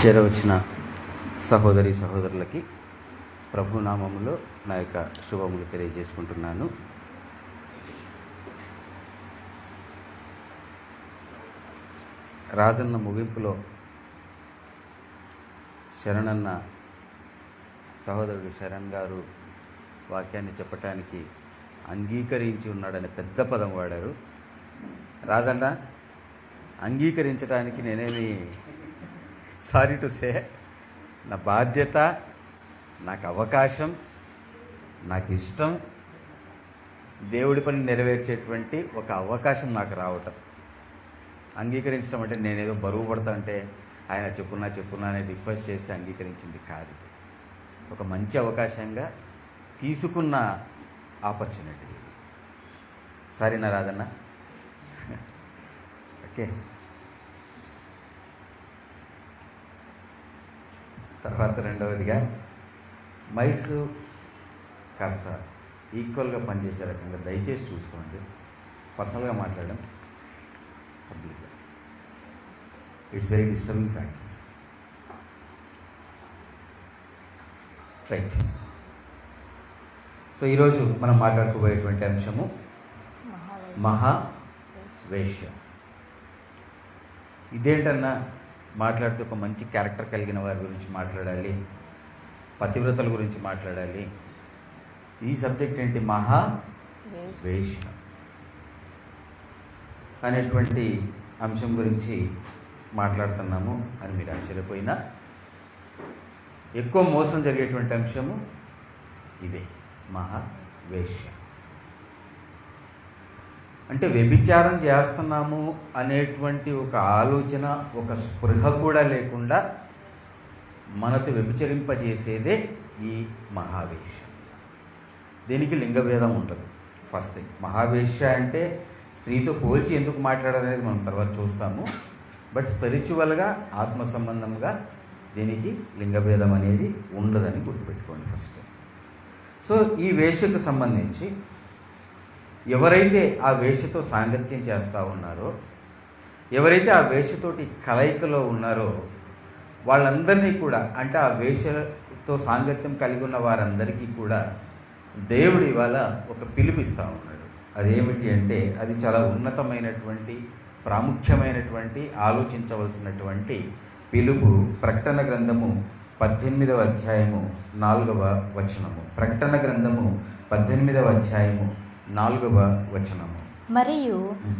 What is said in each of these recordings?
చేరవచ్చిన సహోదరి సహోదరులకి ప్రభునామములో నా యొక్క శుభములు తెలియజేసుకుంటున్నాను. రాజన్న ముగింపులో శరణన్న సహోదరుడు శరణ్ గారు వాక్యాన్ని చెప్పటానికి అంగీకరించి ఉన్నాడనే పెద్ద పదం వాడారు. రాజన్న అంగీకరించడానికి నేనేమి సారీ టు సే, నా బాధ్యత, నాకు అవకాశం, నాకు ఇష్టం, దేవుడి పని నెరవేర్చేటువంటి ఒక అవకాశం నాకు రావటం. అంగీకరించడం అంటే నేనేదో బరువు పడతా అంటే ఆయన చెప్పున్నా అనేది రిక్వెస్ట్ చేస్తే అంగీకరించింది కాదు. ఒక మంచి అవకాశంగా తీసుకున్న ఆపర్చునిటీ. సరేనా రాజన్న? ఓకే. తర్వాత రెండవదిగా మైక్స్ కాస్త ఈక్వల్గా పనిచేసే రకంగా దయచేసి చూసుకోండి. పర్సనల్గా మాట్లాడడం పబ్లిక్గా it's very disturbing fact. Right. So ఈరోజు మనం మాట్లాడుకోబోయేటువంటి అంశము మహావేశ్య. ఇదేంటన్నా మాట్లాడితే ఒక మంచి క్యారెక్టర్ కలిగిన వారి గురించి మాట్లాడాలి, పతివ్రతల గురించి మాట్లాడాలి. ఈ సబ్జెక్ట్ ఏంటి? మహావేశ్య అనేటువంటి అంశం గురించి మాట్లాడుతున్నాము అని మీరు ఆశ్చర్యపోయినా, ఎక్కువ మోసం జరిగేటువంటి అంశము ఇదే, మహావేశ్య. అంటే వ్యభిచారం చేస్తున్నాము అనేటువంటి ఒక ఆలోచన, ఒక స్పృహ కూడా లేకుండా మనతో వ్యభిచరింపజేసేదే ఈ మహావేశ్య. దీనికి లింగభేదం ఉండదు. ఫస్ట్ థింగ్, మహావేశ్య అంటే స్త్రీతో పోల్చి ఎందుకు మాట్లాడాలనేది మనం తర్వాత చూస్తాము. బట్ స్పిరిచువల్గా, ఆత్మ సంబంధంగా దీనికి లింగభేదం అనేది ఉండదని గుర్తుపెట్టుకోండి ఫస్ట్. సో ఈ వేశ్యకు సంబంధించి ఎవరైతే ఆ వేశ్యతో సాంగత్యం చేస్తూ ఉన్నారో, ఎవరైతే ఆ వేశ్యతోటి కలయికలో ఉన్నారో వాళ్ళందరినీ కూడా, అంటే ఆ వేశ్యతో సాంగత్యం కలిగి ఉన్న వారందరికీ కూడా దేవుడు ఇవాళ ఒక పిలుపిస్తూ ఉన్నాడు. అదేమిటి అంటే అది చాలా ఉన్నతమైనటువంటి, ప్రాముఖ్యమైనటువంటి, ఆలోచించవలసినటువంటి పిలుపు. ప్రకటన గ్రంథము 18వ అధ్యాయము 4వ వచనము. ప్రకటన గ్రంథము 18వ అధ్యాయము 4వ వచనము. మరియు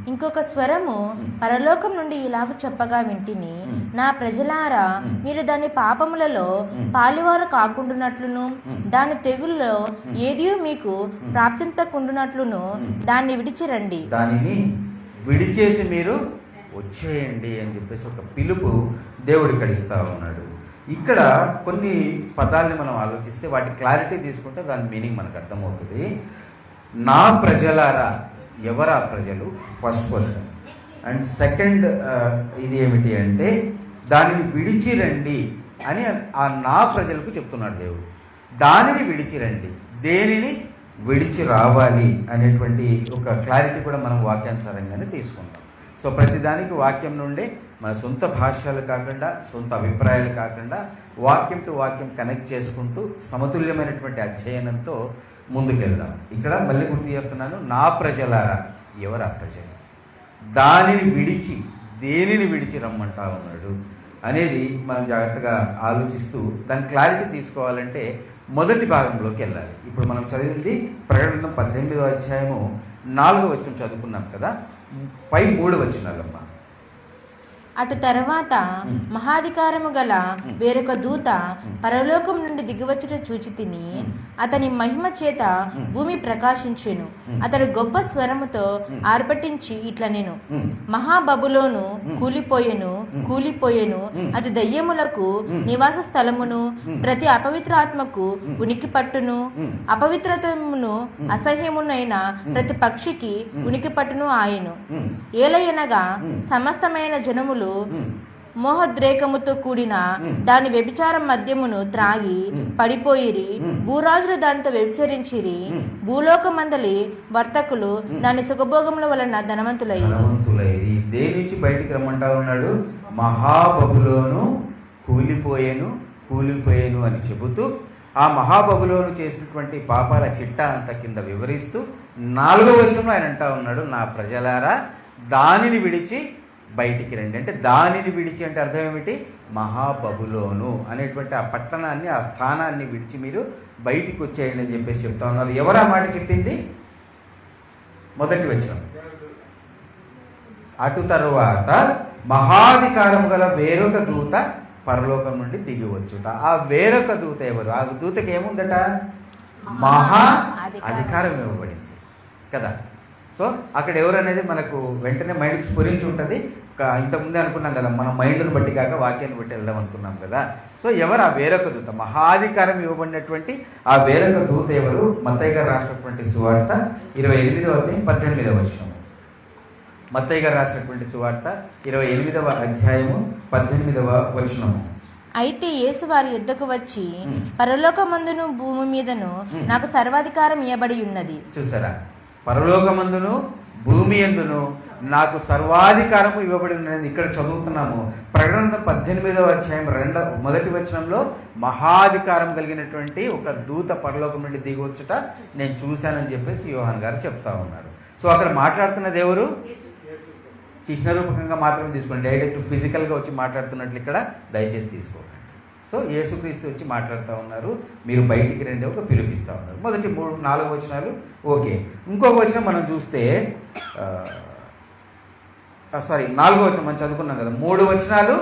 ఇంకొక స్వరము పరలోకం నుండి ఇలాగ చెప్పగా వింటిని, నా ప్రజలారా, మీరు దాని పాపములలో పాలివారు కాకుండానట్లును, దాని తెగుల్లో ఏది మీకు ప్రాప్తించకుండానట్లును దాన్ని విడిచిరండి, దానిని విడిచేసి మీరు వచ్చేయండి అని చెప్పేసి ఒక పిలుపు దేవుడు ఇక్కడ ఇస్తా ఉన్నాడు. ఇక్కడ కొన్ని పదాలని మనం ఆలోచిస్తే వాటి క్లారిటీ తీసుకుంటే దాని మీనింగ్ మనకు అర్థమవుతుంది. నా ప్రజలారా, ఎవరా ప్రజలు? First person. అండ్ సెకండ్ ఇది ఏమిటి అంటే దానిని విడిచిరండి అని ఆ నా ప్రజలకు చెప్తున్నాడు దేవుడు. దానిని విడిచిరండి, దేనిని విడిచి రావాలి అనేటువంటి ఒక క్లారిటీ కూడా మనం వాక్యానుసారంగానే తీసుకుంటాం. సో ప్రతిదానికి వాక్యం నుండే, మన సొంత భాషలు కాకుండా, సొంత అభిప్రాయాలు కాకుండా వాక్యం టు వాక్యం కనెక్ట్ చేసుకుంటూ సమతుల్యమైనటువంటి అధ్యయనంతో ముందుకెళ్దాం. ఇక్కడ మళ్ళీ గుర్తు చేస్తున్నాను, నా ప్రజలారా, ఎవరా ప్రజలు? దానిని విడిచి, దేనిని విడిచి రమ్మంటా ఉన్నాడు అనేది మనం జాగ్రత్తగా ఆలోచిస్తూ దాని క్లారిటీ తీసుకోవాలంటే మొదటి భాగంలోకి వెళ్ళాలి. ఇప్పుడు మనం చదివింది ప్రకటన 18వ అధ్యాయము 4వ వచనం చదువుకున్నాం కదా, పై 3 వచనాలమ్మా. అటు తర్వాత మహాధికారము గల వేరొక దూత పరలోకం నుండి దిగివచ్చుట చూచి తిని, అతని మహిమ చేత భూమి ప్రకాశించెను. అతడు గొప్ప స్వరముతో ఆర్భటించి ఇట్లా నేను, మహాబబులోను కూలిపోయెను, అది దయ్యములకు నివాస స్థలమును, ప్రతి అపవిత్రాత్మకు ఉనికి పట్టును, అపవిత్రతమును అసహ్యమునైన ప్రతి పక్షికి ఉనికి పట్టును ఆయను. ఏలయనగా సమస్తమైన జనములు మోహద్రేకముతో కూడిన దాని వ్యభిచారం మద్యమును త్రాగి పడిపోయిరి. భూరాజులు దానితో వ్యభిచరించిరి. భూలోకమందలి వర్తకులు దాని సుఖభోగముల వలన ధనవంతులైరి. దేని నుంచి బయటికి రమ్మంటా ఉన్నాడు? మహాబబులోను కూలిపోయేను అని చెబుతూ ఆ మహాబబులోను చేసినటువంటి పాపాల చిట్టా అంత కింద వివరిస్తూ 4వ వచనంలో ఆయన అంటా ఉన్నాడు, నా ప్రజలారా దానిని విడిచి బయటికి రండి. అంటే దానిని విడిచి అంటే అర్థం ఏమిటి? మహాబబులోను అనేటువంటి ఆ పట్టణాన్ని, ఆ స్థానాన్ని విడిచి మీరు బయటికి వచ్చేయండి అని చెప్పేసి చెప్తా ఉన్నారు. ఎవరు ఆ మాట చెప్పింది? మొదటి వచనం. అటు తరువాత మహాధికారం గల వేరొక దూత పరలోకం నుండి దిగి వచ్చుట. ఆ వేరొక దూత ఎవరు? ఆ దూతకి ఏముందట? మహా అధికారం ఇవ్వబడింది కదా. సో అక్కడ ఎవరు అనేది మనకు వెంటనే మైండ్కి స్ఫురించి ఉంటుంది. ఇంతకుముందే అనుకున్నాం కదా, మనం మైండ్ను బట్టి కాక వాక్యాన్ని బట్టి వెళ్దాం అనుకున్నాం కదా. సో ఎవరు ఆ వేరొక దూత? మహాధికారం ఇవ్వబడినటువంటి ఆ వేరొక దూత ఎవరు? మత్తయి గారు రాసినటువంటి సువార్త 28వ అధ్యాయం 18వ వచనం. మత్తయి గారు రాసినటువంటి సువార్త 28వ అధ్యాయము 18వ వచనము. అయితే యేసు వారి యుద్ధకు వచ్చి, పరలోకమందును భూమి మీదను నాకు సర్వాధికారం ఇవ్వబడి ఉన్నది. చూసారా? పరలోకమందును భూమి యందును నాకు సర్వాధికారము ఇవ్వబడి ఉన్నది. ఇక్కడ చదువుతున్నాము. ప్రకటన 18వ అధ్యాయం మొదటి వచనంలో మహాధికారం కలిగినటువంటి ఒక దూత పరలోకం నుండి దిగి వచ్చుట నేను చూశానని చెప్పేసి యోహాన్ గారు చెప్తా ఉన్నారు. సో అక్కడ మాట్లాడుతున్నది ఎవరు? చిహ్న రూపకంగా మాత్రమే తీసుకోండి. డైరెక్ట్ ఫిజికల్గా వచ్చి మాట్లాడుతున్నట్లు ఇక్కడ దయచేసి తీసుకోకండి. సో యేసుక్రీస్తు వచ్చి మాట్లాడుతూ ఉన్నారు, మీరు బయటికి రండి, ఒక పిలుపిస్తూ ఉన్నారు. మొదటి 4 వచనాలు ఓకే. ఇంకొక వచనం మనం చూస్తే 4వ వచనం మనం చదువుకున్నాం కదా. 3 వచనాలు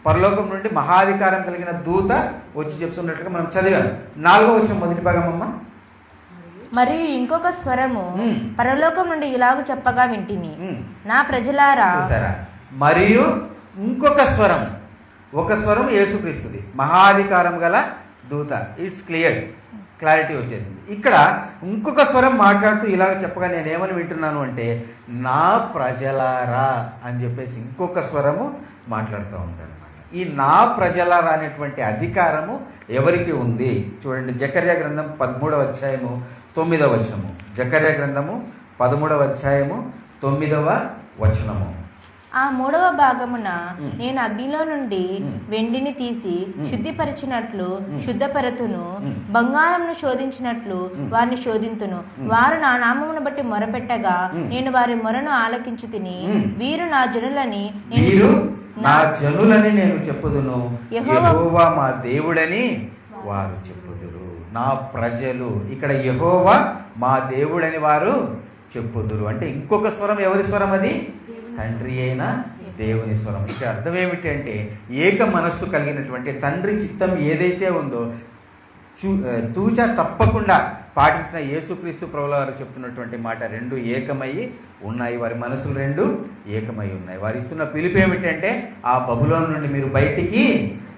పరలోకం నుండి మహాధికారం కలిగిన దూత వచ్చి చెప్తున్నట్లుగా మనం చదివాము. 4వ వచనం మొదటి భాగం అమ్మ. మరియు ఇంకొక స్వరము పరలోకం నుండి ఇలాగ చెప్పగా వింటిని, నా ప్రజలారా. చూసారా? మరియు ఇంకొక స్వరం, ఒక స్వరం యేసుక్రీస్తుది, మహాధికారం గల దూత. ఇట్స్ క్లారిటీ వచ్చేసింది. ఇక్కడ ఇంకొక స్వరం మాట్లాడుతూ ఇలాగ చెప్పగా నేనేమని వింటున్నాను అంటే, నా ప్రజలారా అని చెప్పేసి ఇంకొక స్వరము మాట్లాడుతూ ఉంది అనమాట. ఈ నా ప్రజలారా అనేటువంటి అధికారము ఎవరికి ఉంది? చూడండి, జకర్యా గ్రంథం 13వ అధ్యాయము 9వ వచనము. జకర్యా గ్రంథము 13వ అధ్యాయము 9వ వచనము. ఆ 3వ భాగమున నేను అగ్నిలో నుండి వెండిని తీసి శుద్ధిపరిచినట్లు శుద్ధపరతును, బంగారంను శోధించినట్లు వారిని శోధింతును. వారు నా నామమును బట్టి మొరపెట్టగా నేను వారి మొరను ఆలకించి తిని, వీరు నా జనులని నేను చెప్పుదును, యెహోవా మా దేవుడని వారు చెప్పుదురు. నా ప్రజలు, ఇక్కడ యెహోవా మా దేవుడని వారు చెప్పుదురు. అంటే ఇంకొక స్వరం ఎవరి స్వరం? అది తండ్రి అయిన దేవుని స్వరం. ఇక్కడ అర్థం ఏమిటి అంటే, ఏక మనస్సు కలిగినటువంటి తండ్రి చిత్తం ఏదైతే ఉందో తూచా తప్పకుండా పాటించిన యేసుక్రీస్తు ప్రభువుల వారు చెప్తున్నటువంటి మాట, రెండు ఏకమయ్యి ఉన్నాయి, వారి మనసులు రెండు ఏకమై ఉన్నాయి. వారు ఇస్తున్న పిలుపు ఏమిటంటే, ఆ బబులోను నుండి మీరు బయటికి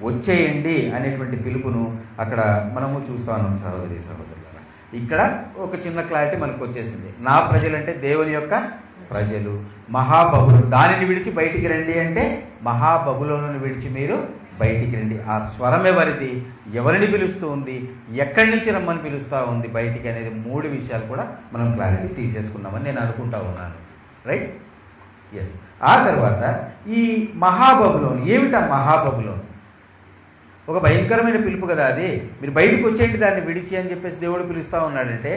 వచ్చేయండి అనేటువంటి పిలుపును అక్కడ మనము చూస్తా ఉన్నాం. సహోదరి సహోదరులారా, ఇక్కడ ఒక చిన్న క్లారిటీ మనకు వచ్చేసింది. నా ప్రజలంటే దేవుని యొక్క ప్రజలు, మహాబబులు. దానిని విడిచి బయటికి రండి అంటే మహాబబులోను విడిచి మీరు బయటికి రండి. ఆ స్వరం ఎవరిది? ఎవరిని పిలుస్తూ ఉంది? ఎక్కడి నుంచి రమ్మని పిలుస్తూ ఉంది బయటికి అనేది 3 విషయాలు కూడా మనం క్లారిటీ తీసేసుకున్నామని నేను అనుకుంటా ఉన్నాను. రైట్? ఎస్. ఆ తర్వాత ఈ మహాబబులోను ఏమిటా? మహాబబులోను ఒక భయంకరమైన పిలుపు కదా అది. మీరు బయటకు వచ్చేయండి దాన్ని విడిచి అని చెప్పేసి దేవుడు పిలుస్తూ ఉన్నాడంటే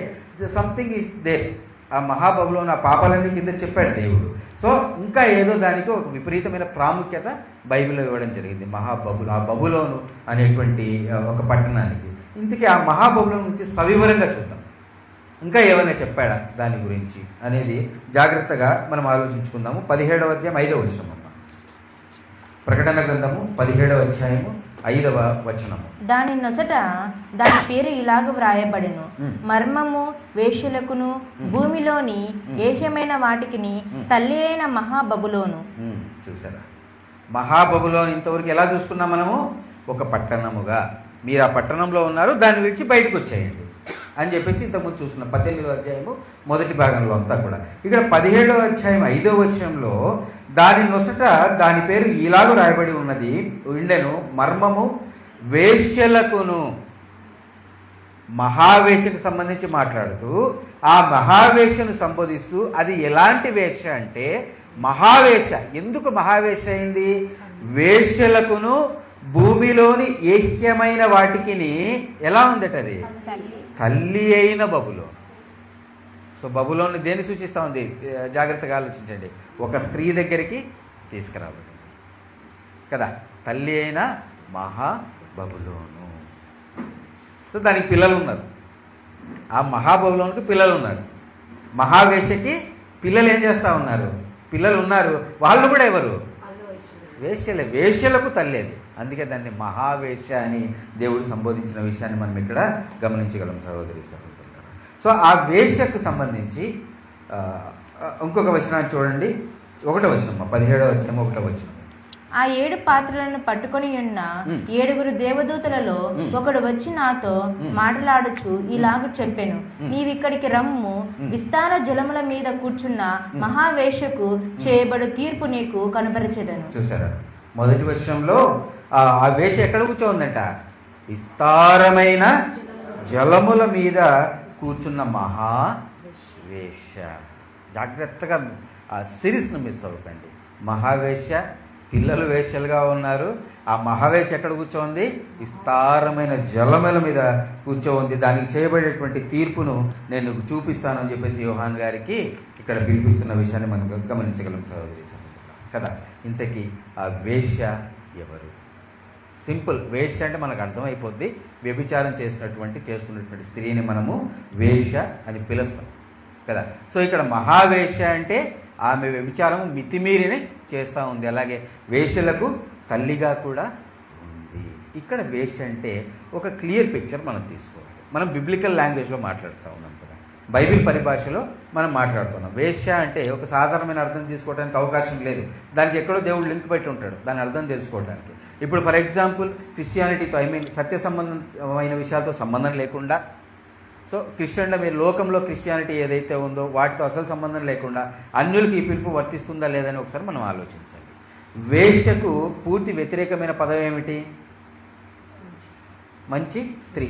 సంథింగ్ ఈస్ దేర్. ఆ మహాబబులోను ఆ పాపాలన్నీ కింద చెప్పాడు దేవుడు. సో ఇంకా ఏదో దానికి ఒక విపరీతమైన ప్రాముఖ్యత బైబిల్లో ఇవ్వడం జరిగింది. మహాబబులు, ఆ బబులోను అనేటువంటి ఒక పట్టణానికి. ఇంతకీ ఆ మహాబబులోను నుంచి సవివరంగా చూద్దాం. ఇంకా ఏమైనా చెప్పాడా దాని గురించి అనేది జాగ్రత్తగా మనం ఆలోచించుకుందాము. 17వ అధ్యాయం 5వ వచనం అమ్మ. ప్రకటన గ్రంథము 17వ అధ్యాయము 5వ వచనము. దాని నొసట దాని పేరు ఇలాగ వ్రాయబడెను, మర్మము వేశ్యలకును భూమిలోని ఏహ్యమైన వాటికిని తల్లి అయిన మహాబబులోను. చూసారా? మహాబబులోను ఇంతవరకు ఎలా చూసుకున్నాం మనము? ఒక పట్టణముగా. మీరు ఆ పట్టణంలో ఉన్నారు, దాన్ని విడిచి బయటకు వచ్చేయండి అని చెప్పేసి ఇంతకుముందు చూస్తున్నాం 18వ అధ్యాయము మొదటి భాగంలో అంతా కూడా. ఇక్కడ 17వ అధ్యాయం 5వ వచనంలో దాని నొసట దాని పేరు ఇలాగ రాయబడి ఉన్నది, ఉండెను, మర్మము వేశ్యలకును. మహావేశ్యకు సంబంధించి మాట్లాడుతూ ఆ మహావేశ్యను సంబోధిస్తూ, అది ఎలాంటి వేశ్య అంటే మహావేశ్య. ఎందుకు మహావేశ్య అయింది? వేశ్యలకును భూమిలోని ఏహ్యమైన వాటికిని ఎలా ఉందట అది? తల్లి అయిన బబులోను. సో బబులోను దేన్ని సూచిస్తూ ఉంది? జాగ్రత్తగా ఆలోచించండి. ఒక స్త్రీ దగ్గరికి తీసుకురాబడింది కదా, తల్లి అయిన మహా బబులోను. సో దానికి పిల్లలు ఉన్నారు, ఆ మహాబబులోనికి పిల్లలు ఉన్నారు. మహావేశ్యకి పిల్లలు ఏం చేస్తూ ఉన్నారు? పిల్లలు ఉన్నారు. వాళ్ళు కూడా ఎవరు? వేశ్యలే. వేశ్యలకు తల్లి అది. అందుకే దాన్ని మహావేశ్య అని దేవుడు సంబోధించిన విషయాన్ని మనం ఇక్కడ గమనించగలం సహోదరి సహోదరులారా. సో ఆ వేశ్యకు సంబంధించి ఇంకొక వచనాన్ని చూడండి, 1వ వచనం, 17వ వచనం 1వ వచనం. ఆ 7 పాత్రలను పట్టుకొని ఉన్న 7 దేవదూతలలో ఒకడు వచ్చి నాతో మాట్లాడుచు ఇలాగ చెప్పెను, నీవిక్కడికి రమ్ము, విస్తార జలముల మీద కూర్చున్న మహావేశ్యకు చేయబడు తీర్పు నీకు కనపరచెదను. చూసారా, మొదటి వర్షంలో ఆ వేష ఎక్కడ కూర్చోందంట? విస్తారమైన జలముల మీద కూర్చున్న మహావేష. జాగ్రత్తగా ఆ సిరీస్ను మిస్ అవ్వకండి. మహావేష, పిల్లలు వేశ్యలుగా ఉన్నారు. ఆ మహావేష ఎక్కడ కూర్చోంది? విస్తారమైన జలముల మీద కూర్చోంది. దానికి చేయబడేటువంటి తీర్పును నేను చూపిస్తానని చెప్పేసి యోహాన్ గారికి ఇక్కడ పిలిపిస్తున్న విషయాన్ని మనం గమనించగలం సహోదరి సహోదరులారా కదా. ఇంతకీ ఆ వేశ్య ఎవరు? సింపుల్, వేశ్య అంటే మనకు అర్థమైపోద్ది. వ్యభిచారం చేస్తున్నటువంటి స్త్రీని మనము వేశ్య అని పిలుస్తాం కదా. సో ఇక్కడ మహావేశ్య అంటే ఆమె వ్యభిచారం మితిమీరిని చేస్తూ ఉంది. అలాగే వేశ్యలకు తల్లిగా కూడా ఉంది. ఇక్కడ వేశ్య అంటే ఒక క్లియర్ పిక్చర్ మనం తీసుకోవాలి. మనం బిబ్లికల్ లాంగ్వేజ్లో మాట్లాడుతూ ఉన్నాం కదా, బైబిల్ పరిభాషలో మనం మాట్లాడుతున్నాం. వేశ్య అంటే ఒక సాధారణమైన అర్థం తీసుకోవడానికి అవకాశం లేదు. దానికి ఎక్కడో దేవుడు లింక్ పెట్టి ఉంటాడు దాని అర్థం తెలుసుకోవడానికి. ఇప్పుడు ఫర్ ఎగ్జాంపుల్ క్రిస్టియానిటీతో, సత్య సంబంధమైన విషయాలతో సంబంధం లేకుండా, సో క్రిస్టియన్లో మీరు లోకంలో క్రిస్టియానిటీ ఏదైతే ఉందో వాటితో అసలు సంబంధం లేకుండా అన్యులకి ఈ పిలుపు వర్తిస్తుందా లేదని ఒకసారి మనం ఆలోచించండి. వేశ్యకు పూర్తి వ్యతిరేకమైన పదం ఏమిటి? మంచి స్త్రీ.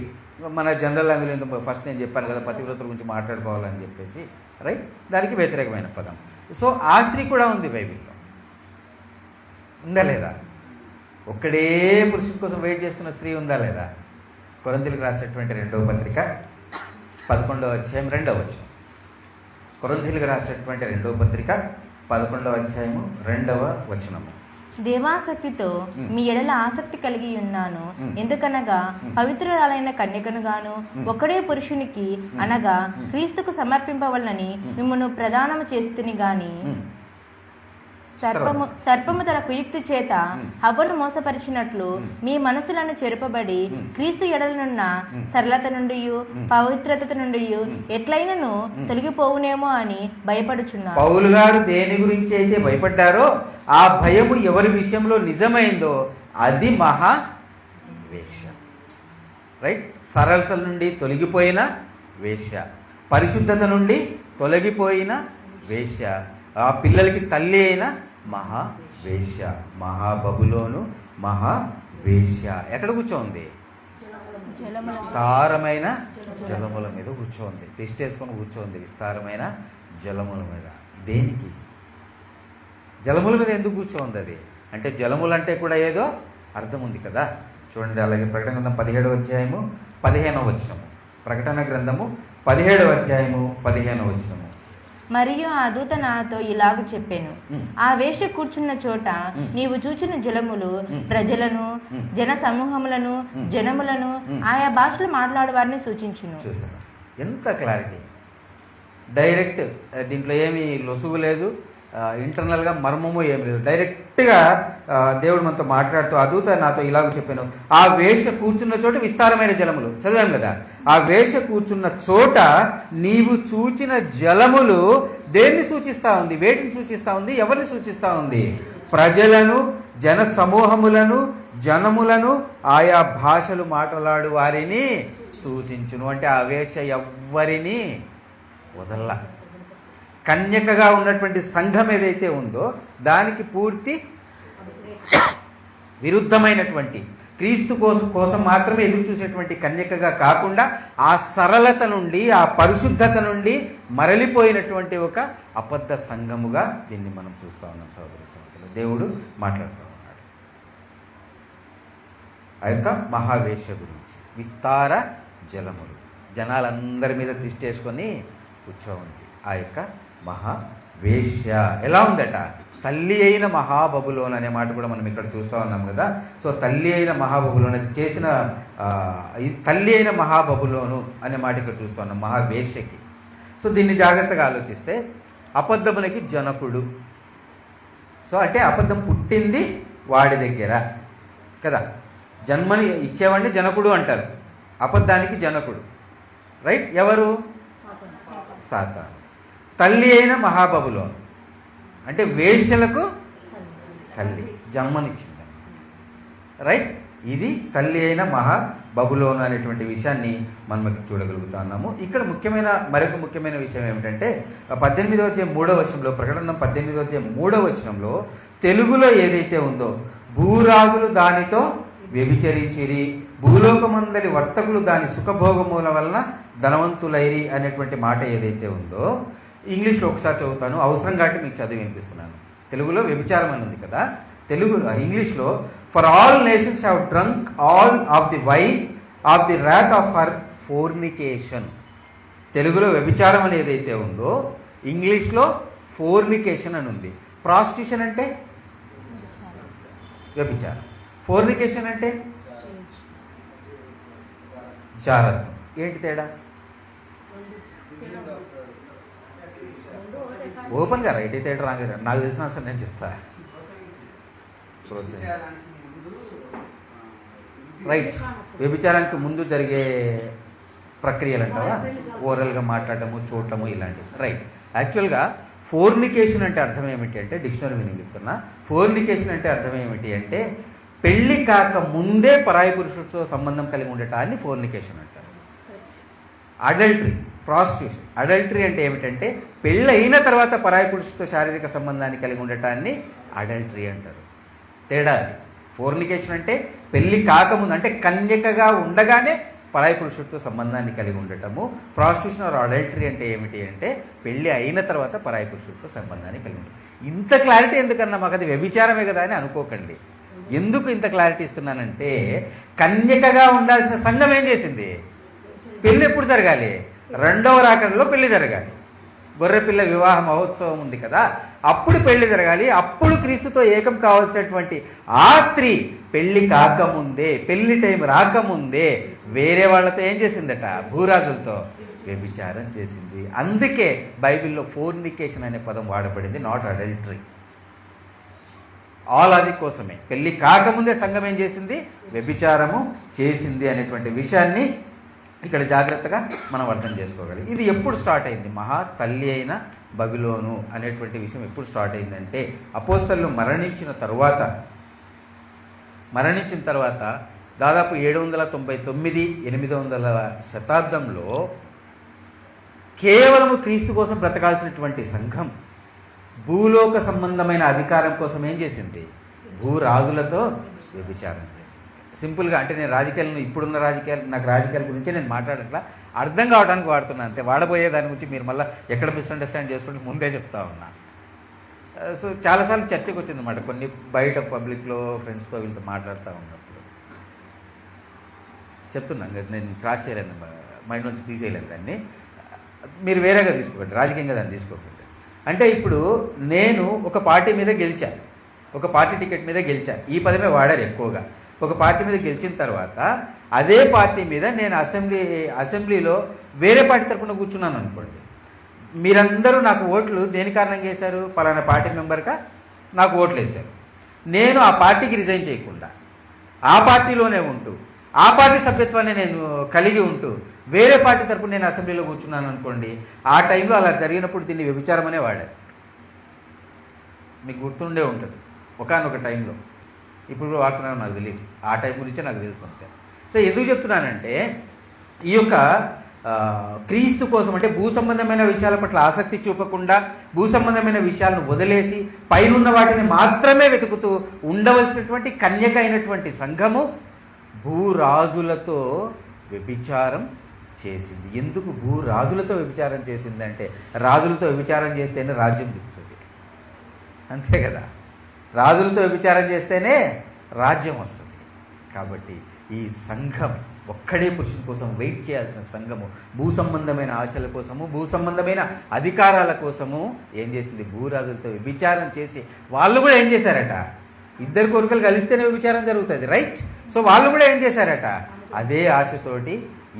మన జనరల్ లాంగ్వేజ్ ఫస్ట్ నేను చెప్పాను కదా, పతివ్రతల గురించి మాట్లాడుకోవాలని చెప్పేసి, రైట్? దానికి వ్యతిరేకమైన పదం. సో ఆ స్త్రీ కూడా ఉంది బైబిల్లో, ఉందా లేదా? ఒక్కడే పురుషుని కోసం వెయిట్ చేస్తున్న స్త్రీ ఉందా లేదా? కొరింథీయులకు రాసినటువంటి 2వ పత్రిక 11వ అధ్యాయం 2వ వచనం. కొరింథీయులకు రాసినటువంటి 2వ పత్రిక 11వ అధ్యాయము 2వ వచనము. దేవాసక్తితో మీ ఎడల ఆసక్తి కలిగి ఉన్నాను, ఎందుకనగా పవిత్రురాలైన కన్యకను గాను ఒకడే పురుషునికి అనగా క్రీస్తుకు సమర్పింపవలనని మిమ్మల్ని ప్రదానము చేస్తుని గాని సర్పము తన కుయుక్తి చేత హవ్వను మోసపరిచినట్లు మీ మనసులను చెరుపబడి క్రీస్తు ఎడలనున్న సరళత నుండి పవిత్రత నుండి ఎట్లయినను తొలగిపోవునేమో అని భయపడుచున్నారు. పౌలు గారు దేని గురించి అయితే భయపడ్డారో ఆ భయము ఎవరి విషయంలో నిజమైందో అది మహా వేశ్య, రైట్? సరళత నుండి తొలగిపోయిన వేశ్య, పరిశుద్ధత నుండి తొలగిపోయిన వేశ్య, ఆ పిల్లలకి తల్లి అయిన మహావేశ్య, మహాబబులోను మహావేశ్య. ఎక్కడ కూర్చోంది? విస్తారమైన జలముల మీద కూర్చోంది. తిష్టేసుకొని కూర్చోంది విస్తారమైన జలముల మీద. దేనికి? జలముల మీద ఎందుకు కూర్చోంది అది? అంటే జలములు అంటే కూడా ఏదో అర్థం ఉంది కదా. చూడండి, అలాగే ప్రకటన గ్రంథం 17వ అధ్యాయము 15వ వచనము. ప్రకటన గ్రంథము 17వ అధ్యాయము 15వ వచనము. మరియు ఆ దూత నాతో ఇలాగ చెప్పాను, ఆ వేశ్య కూర్చున్న చోట నీవు చూచిన జలములు ప్రజలను, జన సమూహములను, జనములను, ఆయా భాషలు మాట్లాడే వారిని సూచించును. చూసారా ఎంత క్లారిటీ! డైరెక్ట్, దీంట్లో ఏమీ లొసుగు లేదు, ఇంటర్నల్గా మర్మము ఏమి లేదు. డైరెక్ట్గా దేవుడు మనతో మాట్లాడుతూ ఆ దూత నాతో ఇలాగ చెప్పాను, ఆ వేశ్య కూర్చున్న చోట విస్తారమైన జలములు. చదివాం కదా, ఆ వేశ్య కూర్చున్న చోట నీవు చూచిన జలములు దేన్ని సూచిస్తూ ఉంది? వేటిని సూచిస్తూ ఉంది? ఎవరిని సూచిస్తూ ఉంది? ప్రజలను, జన సమూహములను, జనములను, ఆయా భాషలు మాట్లాడు వారిని సూచించును. అంటే ఆ వేశ్య ఎవ్వరిని వదల్లా. కన్యకగా ఉన్నటువంటి సంఘం ఏదైతే ఉందో దానికి పూర్తి విరుద్ధమైనటువంటి, క్రీస్తు కోసం మాత్రమే ఎదురు చూసేటువంటి కన్యకగా కాకుండా ఆ సరళత నుండి, ఆ పరిశుద్ధత నుండి మరలిపోయినటువంటి ఒక అబద్ధ సంఘముగా దీన్ని మనం చూస్తూ ఉన్నాం సహోదరి సహోదరులు. దేవుడు మాట్లాడుతూ ఉన్నాడు. ఆ యొక్క మహావేశ్య గురించి. విస్తార జలములు, జనాలందరి మీద తిష్టేసుకొని కూర్చోంది ఆ యొక్క మహావేశ్య. ఎలా ఉందట? తల్లి అయిన మహాబబులోన్ అనే మాట కూడా మనం ఇక్కడ చూస్తూ ఉన్నాం కదా. సో తల్లి అయిన మహాబబులోన్, అది చేసిన తల్లి అయిన మహాబబులోను అనే మాట ఇక్కడ చూస్తూ ఉన్నాం, మహావేశ్యకి. సో దీన్ని జాగ్రత్తగా ఆలోచిస్తే అబద్ధములకి జనకుడు. సో అంటే అబద్ధం పుట్టింది వాడి దగ్గర కదా. జన్మని ఇచ్చేవాడిని జనకుడు అంటారు, అబద్ధానికి జనకుడు. రైట్? ఎవరు? సాతాను. తల్లి అయిన మహాబబులోన్ అంటే వేశ్యలకు తల్లి, జన్మనిచ్చింది. రైట్? ఇది తల్లి అయిన మహాబబులోను అనేటువంటి విషయాన్ని మనం ఇక్కడ చూడగలుగుతున్నాము. ఇక్కడ మరొక ముఖ్యమైన విషయం ఏమిటంటే 18వ అధ్యాయం 3వ వచనంలో, ప్రకటన 18వ అధ్యాయం 3వ వచనంలో తెలుగులో ఏదైతే ఉందో, భూరాజులు దానితో వ్యభిచరించిరి, భూలోకమందలి వర్తకులు దాని సుఖభోగముల వలన ధనవంతులైరి అనేటువంటి మాట ఏదైతే ఉందో, ఇంగ్లీష్లో ఒకసారి చదువుతాను, అవసరం కాబట్టి మీకు చదివి వినిపిస్తున్నాను. తెలుగులో వ్యభిచారం అని ఉంది కదా, ఇంగ్లీష్లో for all nations have drunk all of the wine of the Rath of her fornication. తెలుగులో వ్యభిచారం అని ఏదైతే ఉందో, ఇంగ్లీష్లో ఫోర్నికేషన్ అని ఉంది. ప్రాస్టిట్యూషన్ అంటే వ్యభిచారం, ఫోర్నికేషన్ అంటే జారత్వం. ఏంటి తేడా? ఓపెన్గా రైట్ అయితే నాకు తెలిసిన అసలు నేను చెప్తా. రైట్, వ్యభిచారానికి ముందు జరిగే ప్రక్రియలు అంటావా, ఓరల్గా మాట్లాడటము, చూడటము, ఇలాంటివి. రైట్. యాక్చువల్గా ఫోర్నికేషన్ అంటే అర్థం ఏమిటి అంటే, డిక్షనరీ మీనింగ్ చెప్తున్నా. ఫోర్నికేషన్ అంటే అర్థం ఏమిటి అంటే, పెళ్లి కాక ముందే పరాయి పురుషుడితో సంబంధం కలిగి ఉండటాన్ని ఫోర్నికేషన్ అంటారు. Adultery, prostitution. అడల్టరీ అంటే ఏమిటంటే, పెళ్ళి అయిన తర్వాత పరాయి పురుషుడితో శారీరక సంబంధాన్ని కలిగి ఉండటాన్ని అడల్టరీ అంటారు. తేడా అది. ఫోర్నికేషన్ అంటే పెళ్లి కాకముందు, అంటే కన్యకగా ఉండగానే పరాయి పురుషుడితో సంబంధాన్ని కలిగి ఉండటము. ప్రాస్టిట్యూషన్ ఆర్ అడల్టరీ అంటే ఏమిటి అంటే, పెళ్లి అయిన తర్వాత పరాయి పురుషుడితో సంబంధాన్ని కలిగి ఉండటం. ఇంత క్లారిటీ ఎందుకన్నా, మాకు అది వ్యభిచారమే కదా అని అనుకోకండి. ఎందుకు ఇంత క్లారిటీ ఇస్తున్నానంటే, కన్యకగా ఉండాల్సిన సంఘం ఏం చేసింది? పెళ్ళి ఎప్పుడు జరగాలి? 2వ రాకడలో పెళ్లి జరగాలి. గొర్రెపిల్ల వివాహ మహోత్సవం ఉంది కదా, అప్పుడు పెళ్లి జరగాలి. అప్పుడు క్రీస్తుతో ఏకం కావాల్సినటువంటి ఆ స్త్రీ పెళ్లి కాకముందే, పెళ్లి టైం రాకముందే వేరే వాళ్ళతో ఏం చేసిందట? భూరాజులతో వ్యభిచారం చేసింది. అందుకే బైబిల్లో ఫోర్నికేషన్ అనే పదం వాడబడింది, నాట్ అడల్టరీ. ఆల్ అది కోసమే. పెళ్లి కాకముందే సంఘం ఏం చేసింది? వ్యభిచారము చేసింది అనేటువంటి విషయాన్ని ఇక్కడ జాగ్రత్తగా మనం అర్థం చేసుకోగలి. ఇది ఎప్పుడు స్టార్ట్ అయింది? మహా తల్లి అయిన బబిలోను అనేటువంటి విషయం ఎప్పుడు స్టార్ట్ అయిందంటే, అపోస్తలులు మరణించిన తర్వాత దాదాపు 799, 800 శతాబ్దంలో కేవలము క్రీస్తు కోసం బ్రతకాల్సినటువంటి సంఘం భూలోక సంబంధమైన అధికారం కోసం ఏం చేసింది? భూరాజులతో వ్యభిచారం చేసింది. సింపుల్గా అంటే, నేను రాజకీయాలను, ఇప్పుడున్న నాకు రాజకీయాల గురించి నేను మాట్లాడట్లా, అర్థం కావడానికి వాడుతున్నాను అంతే. వాడబోయే దాని గురించి మీరు మళ్ళీ ఎక్కడ మిస్అండర్స్టాండ్ చేసుకుంటే ముందే చెప్తా ఉన్నా. సో చాలాసార్లు చర్చకు వచ్చింది అన్నమాట, కొన్ని బయట పబ్లిక్లో ఫ్రెండ్స్తో వీళ్ళతో మాట్లాడుతూ ఉన్నప్పుడు చెప్తున్నాను. నేను క్రాస్ చేయలేను, మైండ్ నుంచి తీసేయలేను దాన్ని. మీరు వేరేగా తీసుకోకండి, రాజకీయంగా దాన్ని తీసుకోకండి. అంటే ఇప్పుడు నేను ఒక పార్టీ మీద గెలిచాను, ఒక పార్టీ టికెట్ మీద గెలిచాను. ఈ పదమే వాడారు ఎక్కువగా. ఒక పార్టీ మీద గెలిచిన తర్వాత అదే పార్టీ మీద నేను అసెంబ్లీలో వేరే పార్టీ తరఫున కూర్చున్నాను అనుకోండి. మీరందరూ నాకు ఓట్లు దేని కారణంగా వేశారు? పలానా పార్టీ మెంబర్గా నాకు ఓట్లు వేశారు. నేను ఆ పార్టీకి రిజైన్ చేయకుండా ఆ పార్టీలోనే ఉంటూ ఆ పార్టీ సభ్యత్వాన్ని నేను కలిగి ఉంటూ వేరే పార్టీ తరపున నేను అసెంబ్లీలో కూర్చున్నాను అనుకోండి. ఆ టైంలో అలా జరిగినప్పుడు దీన్ని వ్యభిచారం అనే వాడారు. మీకు గుర్తుండే ఉంటుంది ఒకానొక టైంలో. ఇప్పుడు వాడుతున్నాను నాకు తెలియదు, ఆ టైం గురించే నాకు తెలుసు అంతే. సో ఎందుకు చెప్తున్నానంటే, ఈ యొక్క క్రీస్తు కోసం, అంటే భూ సంబంధమైన విషయాల పట్ల ఆసక్తి చూపకుండా భూ సంబంధమైన విషయాలను వదిలేసి పైనున్న వాటిని మాత్రమే వెతుకుతూ ఉండవలసినటువంటి కన్యక అయినటువంటి సంఘము భూరాజులతో వ్యభిచారం చేసింది. ఎందుకు భూరాజులతో వ్యభిచారం చేసిందంటే, రాజులతో వ్యభిచారం చేస్తేనే రాజ్యం దిక్కుతుంది, అంతే కదా. రాజులతో వ్యభిచారం చేస్తేనే రాజ్యం వస్తుంది. కాబట్టి ఈ సంఘం ఒక్కడే పురుషుని కోసం వెయిట్ చేయాల్సిన సంఘము భూ సంబంధమైన ఆశల కోసము భూ సంబంధమైన అధికారాల కోసము ఏం చేసింది? భూరాజులతో విచారం చేసి వాళ్ళు కూడా ఏం చేశారట? ఇద్దరు కొడుకులు కలిస్తేనే విచారం జరుగుతుంది, రైట్? సో వాళ్ళు కూడా ఏం చేశారట? అదే ఆశతోటి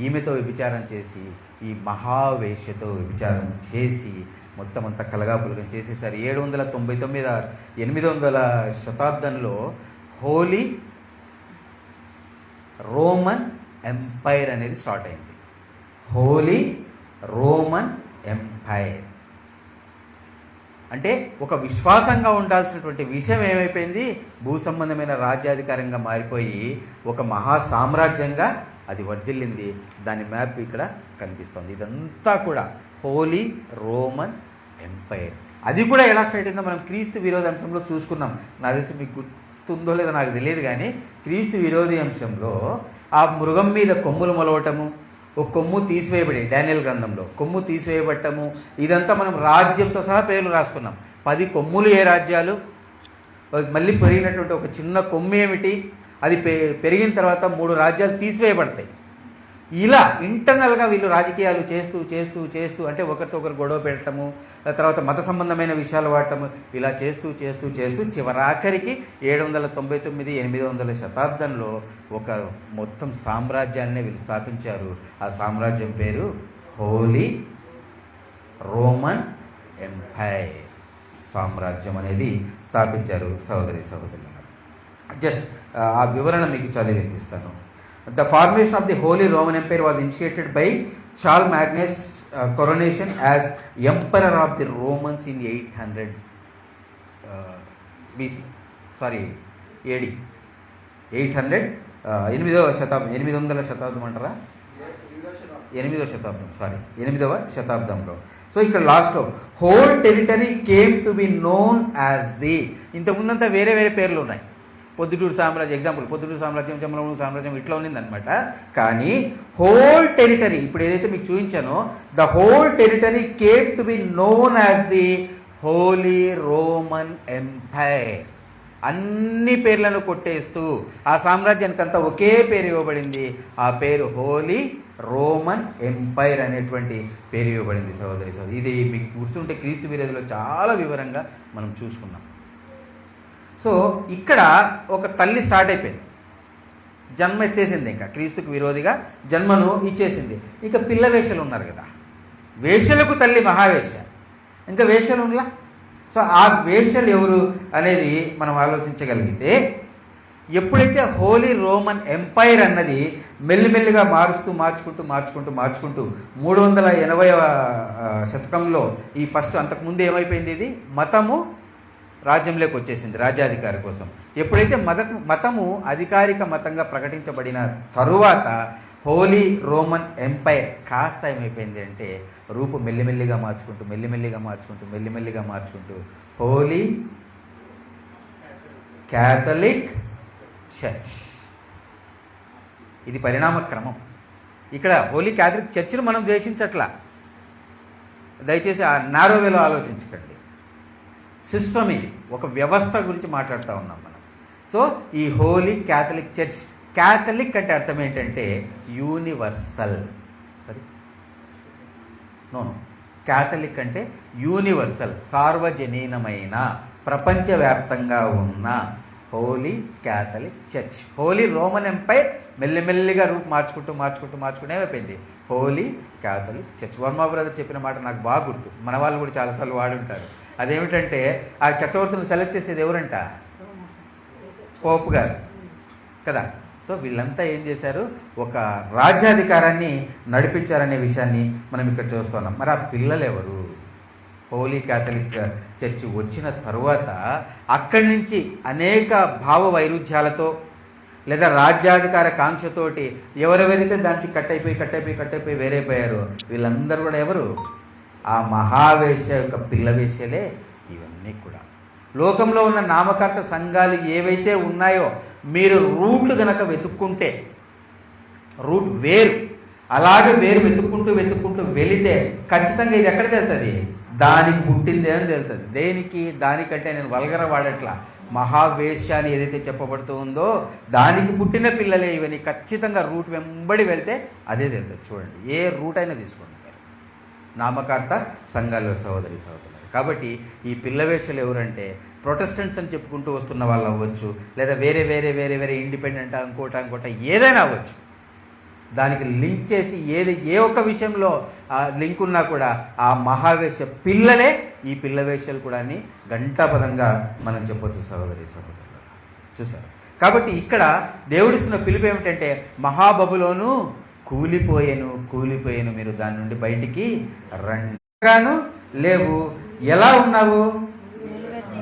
ఈమెతో వ్యభిచారం చేసి ఈ మహావేశ్యతో వ్యభిచారం చేసి మొత్తం అంతా కలగాపులగం చేసేసారు. 799 800 శతాబ్దంలో హోలీ రోమన్ ఎంపైర్ అనేది స్టార్ట్ అయింది. హోలీ రోమన్ ఎంపైర్ అంటే ఒక విశ్వాసంగా ఉండాల్సినటువంటి విషయం ఏమైపోయింది? భూ సంబంధమైన రాజ్యాధికారంగా మారిపోయి ఒక మహా సామ్రాజ్యంగా అది వర్ధిల్లింది. దాని మ్యాప్ ఇక్కడ కనిపిస్తుంది. ఇదంతా కూడా హోలీ రోమన్ ఎంపైర్. అది కూడా ఎలా స్టార్ట్ అయిందో మనం క్రీస్తు విరోధి అంశంలో చూసుకున్నాం. నాకు తెలిసి మీకు గుర్తుందో లేదో నాకు తెలియదు, కానీ క్రీస్తు విరోధి అంశంలో ఆ మృగం మీద కొమ్ములు మొలవటము, ఒక కొమ్ము తీసివేయబడి డానియల్ గ్రంథంలో కొమ్ము తీసివేయబట్టము, ఇదంతా మనం రాజ్యంతో సహా పేర్లు రాసుకున్నాం. 10 కొమ్ములు ఏ రాజ్యాలు, మళ్ళీ పెరిగినటువంటి ఒక చిన్న కొమ్ము ఏమిటి, అది పెరిగిన తర్వాత 3 రాజ్యాలు తీసివేయబడతాయి. ఇలా ఇంటర్నల్గా వీళ్ళు రాజకీయాలు చేస్తూ చేస్తూ చేస్తూ అంటే ఒకరితో ఒకరు గొడవ పెట్టడము, తర్వాత మత సంబంధమైన విషయాలు వాడటము, ఇలా చేస్తూ చేస్తూ చేస్తూ చివరాఖరికి 799 800 శతాబ్దంలో ఒక మొత్తం సామ్రాజ్యాన్ని వీళ్ళు స్థాపించారు. ఆ సామ్రాజ్యం పేరు హోలీ రోమన్ ఎంపైర్ సామ్రాజ్యం అనేది స్థాపించారు. సహోదరి సహోదరులారా, జస్ట్ ఆ వివరణ మీకు చదివి వినిపిస్తాను. The formation of the Holy Roman Empire was initiated by Charles Magnus' coronation as Emperor of the Romans in 800 BC. Sorry, AD. 800 8వ శతాబ్దం అంటారా? 8వ శతాబ్దం, సారీ 8వ శతాబ్దంలో. సో ఇక్కడ లాస్ట్లో whole territory came to be known as the, ఇంతకుముందంతా వేరే వేరే పేర్లు ఉన్నాయి. పొద్దుటూరు సామ్రాజ్యం, ఎగ్జాంపుల్ పొద్దుటూరు సామ్రాజ్యం, జమలమూరు సామ్రాజ్యం ఇట్లా ఉన్నిందనమాట. కానీ హోల్ టెరిటరీ ఇప్పుడు ఏదైతే మీకు చూపించానో the whole territory came to be known as the Holy Roman Empire. అన్ని పేర్లను కొట్టేస్తూ ఆ సామ్రాజ్యానికంతా ఒకే పేరు ఇవ్వబడింది. ఆ పేరు హోలీ రోమన్ ఎంపైర్ అనేటువంటి పేరు ఇవ్వబడింది. సహోదరి సహోదరి, ఇది మీకు గుర్తుంటే క్రీస్తు విరోధిలో చాలా వివరంగా మనం చూసుకున్నాం. సో ఇక్కడ ఒక తల్లి స్టార్ట్ అయిపోయింది, జన్మ ఎత్తేసింది, ఇంకా క్రీస్తుకు విరోధిగా జన్మను ఇచ్చేసింది. ఇక పిల్ల వేషలు ఉన్నారు కదా, వేషలకు తల్లి మహావేశ్య, ఇంకా వేషలు ఉండలా. సో ఆ వేషలు ఎవరు అనేది మనం ఆలోచించగలిగితే, ఎప్పుడైతే హోలీ రోమన్ ఎంపైర్ అన్నది మెల్లిమెల్లిగా మార్చుకుంటూ 380వ శతకంలో ఈ ఫస్ట్, అంతకుముందు ఏమైపోయింది, ఇది మతము రాజ్యంలోకి వచ్చేసింది రాజ్యాధికారి కోసం. ఎప్పుడైతే మతము అధికారిక మతంగా ప్రకటించబడిన తరువాత హోలీ రోమన్ ఎంపైర్ కాస్త ఏమైపోయింది అంటే రూపు మెల్లిమెల్లిగా మార్చుకుంటూ హోలీ క్యాథలిక్ చర్చ్. ఇది పరిణామ క్రమం. ఇక్కడ హోలీ క్యాథలిక్ చర్చ్ను మనం ద్వేషించట్లా, దయచేసి ఆ నారో వేలో ఆలోచించకండి. సిస్టమ్, ఇది ఒక వ్యవస్థ గురించి మాట్లాడుతూ ఉన్నాం మనం. సో ఈ హోలీ క్యాథలిక్ చర్చ్, క్యాథలిక్ అంటే అర్థం ఏంటంటే యూనివర్సల్. సరే, నో, క్యాథలిక్ అంటే యూనివర్సల్, సార్వజనీనమైన, ప్రపంచవ్యాప్తంగా ఉన్న holy Catholic church. Holy Roman Empire మెల్లిమెల్లిగా రూపు మార్చుకుంటూ ఏమైపోయింది holy Catholic church. Varma brother చెప్పిన మాట నాకు బాగా గుర్తు, మన వాళ్ళు కూడా చాలాసార్లు వాడుంటారు. అదేమిటంటే ఆ చక్రవర్తులను సెలెక్ట్ చేసేది ఎవరంట? పోప్ గారు కదా. సో వీళ్ళంతా ఏం చేశారు, ఒక రాజ్యాధికారాన్ని నడిపించారనే విషయాన్ని మనం ఇక్కడ చూస్తున్నాం. మరి ఆ పిల్లలు ఎవరు? హోలీ క్యాథలిక్ చర్చి వచ్చిన తరువాత అక్కడి నుంచి అనేక భావ వైరుధ్యాలతో లేదా రాజ్యాధికార కాంక్షతోటి ఎవరెవరైతే దానికి కట్ అయిపోయి వేరైపోయారు, వీళ్ళందరూ కూడా ఎవరు? ఆ మహావేశ్య యొక్క పిల్ల వేశ్యలే ఇవన్నీ కూడా. లోకంలో ఉన్న నామకర్త సంఘాలు ఏవైతే ఉన్నాయో, మీరు రూట్ గనక వెతుక్కుంటే, రూట్ వేరు, అలాగే వేరు వెతుక్కుంటూ వెతుక్కుంటూ వెళితే ఖచ్చితంగా ఇది ఎక్కడ చేరుతుంది? దానికి పుట్టిందే అని తెలుస్తుంది. దేనికి? దానికంటే నేను వల్గర వాడట్లా, మహావేశ్య అని ఏదైతే చెప్పబడుతూ ఉందో దానికి పుట్టిన పిల్లలే ఇవన్నీ. ఖచ్చితంగా రూట్ వెంబడి వెళ్తే అదే తెలుస్తుంది. చూడండి, ఏ రూట్ అయినా తీసుకోండి మీరు, నామకార్త సంఘాల్లో సహోదరి సహోదరులు. కాబట్టి ఈ పిల్లవేషలు ఎవరంటే ప్రొటెస్టెంట్స్ అని చెప్పుకుంటూ వస్తున్న వాళ్ళు అవ్వచ్చు, లేదా వేరే వేరే వేరే వేరే ఇండిపెండెంట్ ఇంకోట ఏదైనా అవ్వచ్చు. దానికి లింక్ చేసి ఏ ఒక్క విషయంలో లింక్ ఉన్నా కూడా ఆ మహావేష పిల్లలే ఈ పిల్లవేషలు కూడా అని గంటాపదంగా మనం చెప్పొచ్చు సహోదరి సహోదరులు. చూసారు? కాబట్టి ఇక్కడ దేవుడిస్తున్న పిలుపు ఏమిటంటే మహాబబులోను కూలిపోయేను, మీరు దాని నుండి బయటికి రండిగాను లేవు. ఎలా ఉన్నావు?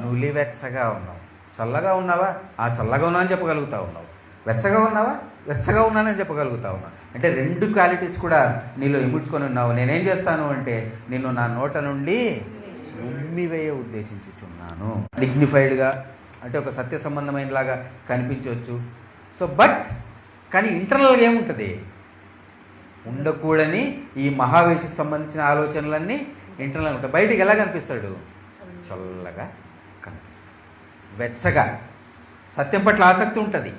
నులివెచ్చగా ఉన్నావు. చల్లగా ఉన్నావా? చల్లగా ఉన్నా అని చెప్పగలుగుతా ఉన్నావు. వెచ్చగా ఉన్నావా? వెచ్చగా ఉన్నానని చెప్పగలుగుతా ఉన్నా. అంటే రెండు క్వాలిటీస్ కూడా నీలో ఇముడ్చుకొని ఉన్నావు. నేనేం చేస్తాను అంటే నిన్ను నా నోట నుండి ఉమ్మివేయ ఉద్దేశించుచున్నాను. డిగ్నిఫైడ్గా, అంటే ఒక సత్య సంబంధమైన లాగా కనిపించవచ్చు. సో కానీ ఇంటర్నల్గా ఏముంటుంది? ఉండకూడని ఈ మహావేశకు సంబంధించిన ఆలోచనలన్నీ ఇంటర్నల్ ఉంటాయి. బయటికి ఎలా కనిపిస్తాడు? చల్లగా కనిపిస్తాడు, వెచ్చగా. సత్యం పట్ల ఆసక్తి ఉంటుంది,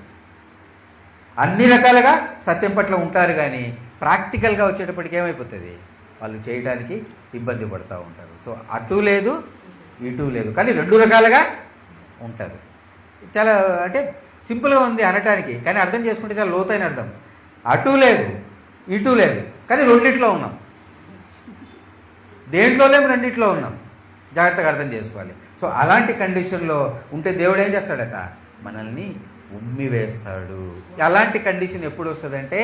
అన్ని రకాలుగా సత్యం పట్ల ఉంటారు. కానీ ప్రాక్టికల్గా వచ్చేటప్పటికి ఏమైపోతుంది? వాళ్ళు చేయడానికి ఇబ్బంది పడుతూ ఉంటారు. సో అటు లేదు ఇటు లేదు, కానీ రెండు రకాలుగా ఉంటారు. చాలా అంటే సింపుల్గా ఉంది అనటానికి, కానీ అర్థం చేసుకుంటే చాలా లోతైన అర్థం. అటు లేదు ఇటు లేదు, కానీ రెండిట్లో ఉన్నాం. దేంట్లో లేము, రెండిట్లో ఉన్నాం. జాగ్రత్తగా అర్థం చేసుకోవాలి. సో అలాంటి కండిషన్లో ఉంటే దేవుడు ఏం చేస్తాడట? మనల్ని ఉమ్మి వేస్తాడు. అలాంటి కండిషన్ ఎప్పుడు వస్తుందంటే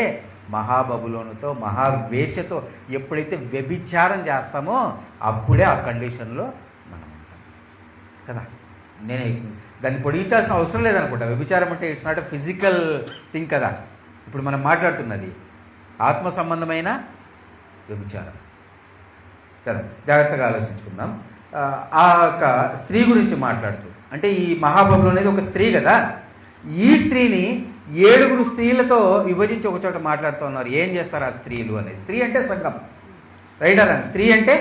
మహాబబులోనుతో మహావేశ్యతో ఎప్పుడైతే వ్యభిచారం చేస్తామో అప్పుడే ఆ కండిషన్లో మనం ఉంటాం కదా. నేను దాన్ని పొడిగించాల్సిన అవసరం లేదనుకుంటా. వ్యభిచారం అంటే it's not a physical thing కదా. ఇప్పుడు మనం మాట్లాడుతున్నది ఆత్మ సంబంధమైన వ్యభిచారం కదా. జాగ్రత్తగా ఆలోచించుకుందాం. ఆ యొక్క స్త్రీ గురించి మాట్లాడుతూ, అంటే ఈ మహాబబులు అనేది ఒక స్త్రీ కదా. ఈ స్త్రీని 7 స్త్రీలతో విభజించి ఒక చోట మాట్లాడుతూ ఉన్నారు. ఏం చేస్తారు ఆ స్త్రీలు అనేది? స్త్రీ అంటే సంఘం, రైట్ అరా? స్త్రీ అంటే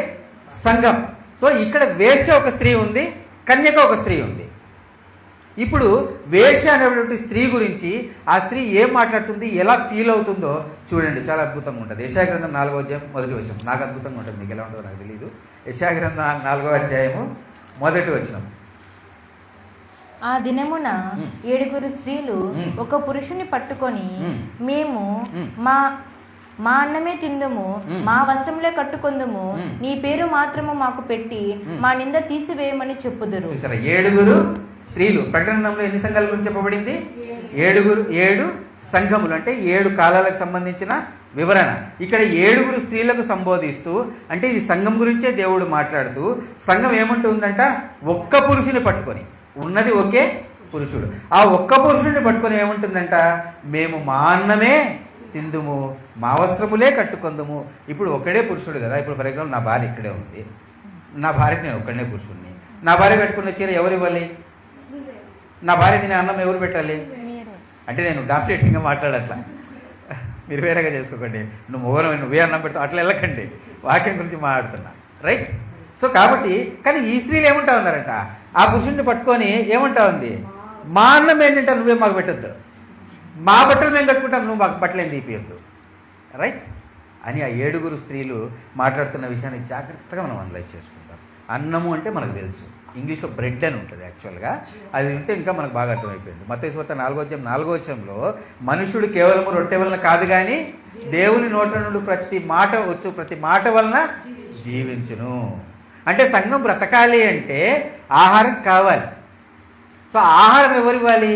సంఘం. సో ఇక్కడ వేశ్య ఒక స్త్రీ ఉంది, కన్యక ఒక స్త్రీ ఉంది. ఇప్పుడు వేశ్య అనేటువంటి స్త్రీ గురించి ఆ స్త్రీ ఏం మాట్లాడుతుంది, ఎలా ఫీల్ అవుతుందో చూడండి. చాలా అద్భుతంగా ఉంటుంది. యెషయా గ్రంథం 4వ అధ్యాయం 1వ వచనం. నాకు అద్భుతంగా ఉంటుంది, మీకు ఎలా ఉంటుందో నాకు తెలియదు. యెషయా గ్రంథం 4వ అధ్యాయము 1వ వచనం. ఆ దినమున 7 స్త్రీలు ఒక పురుషుని పట్టుకొని, మేము మా అన్నమే తిందుము, మా వస్త్రములే కట్టుకొందుము, నీ పేరు మాత్రము మాకు పెట్టి మా నింద తీసివేయమని చెప్పుదురు. 7 స్త్రీలు. ప్రకటనలో ఎన్ని సంఘాల గురించి చెప్పబడింది? 7 సంఘములు, అంటే 7 కాలాలకు సంబంధించిన వివరణ. ఇక్కడ 7 స్త్రీలకు సంబోధిస్తూ, అంటే ఇది సంఘం గురించే దేవుడు మాట్లాడుతూ, సంఘం ఏమంటుందంట? ఒక్క పురుషుని పట్టుకొని, ఉన్నది ఒకే పురుషుడు. ఆ ఒక్క పురుషుడిని పట్టుకొని ఏముంటుందంట? మేము మా అన్నమే తిందుము, మా వస్త్రములే కట్టుకుందుము. ఇప్పుడు ఒకడే పురుషుడు కదా. ఇప్పుడు ఫర్ ఎగ్జాంపుల్ నా భార్య ఇక్కడే ఉంది, నా భార్యకి నేను ఒక్కడనే పురుషుడిని. నా భార్య కట్టుకున్న చీర ఎవరు ఇవ్వాలి? నా భార్య తినే అన్నం ఎవరు పెట్టాలి? అంటే నేను డామినేటింగ్గా మాట్లాడట్లా, మీరు వేరేగా చేసుకోకండి. నువ్వే అన్నం పెడతావు అట్లా వెళ్ళకండి, వాక్యం గురించి మాట్లాడుతున్నా, రైట్? సో కాబట్టి కానీ ఈ స్త్రీలు ఏమంటా ఉన్నారంట? ఆ పురుషుడిని పట్టుకొని ఏమంటా ఉంది? మా అన్నం ఏం తింటావు, నువ్వే మాకు పెట్టద్దు, మా బట్టలు మేము కట్టుకుంటాం, నువ్వు మాకు బట్టలు ఏం తీపియొద్దు, రైట్ అని ఆ 7 స్త్రీలు మాట్లాడుతున్న విషయాన్ని జాగ్రత్తగా మనం అనలైజ్ చేసుకుంటాం. అన్నము అంటే మనకు తెలుసు, ఇంగ్లీష్లో బ్రెడ్ అని ఉంటుంది యాక్చువల్గా. అది ఉంటే ఇంకా మనకు బాగా అర్థమైపోయింది. మత్తయి సువార్త 4వ అధ్యాయం 4వ వచనంలో మనుషుడు కేవలము రొట్టె వలన కాదు కానీ దేవుని నోట నుండి ప్రతి మాట వలన జీవించును. అంటే సంఘం బ్రతకాలి అంటే ఆహారం కావాలి. సో ఆహారం ఎవరు ఇవ్వాలి?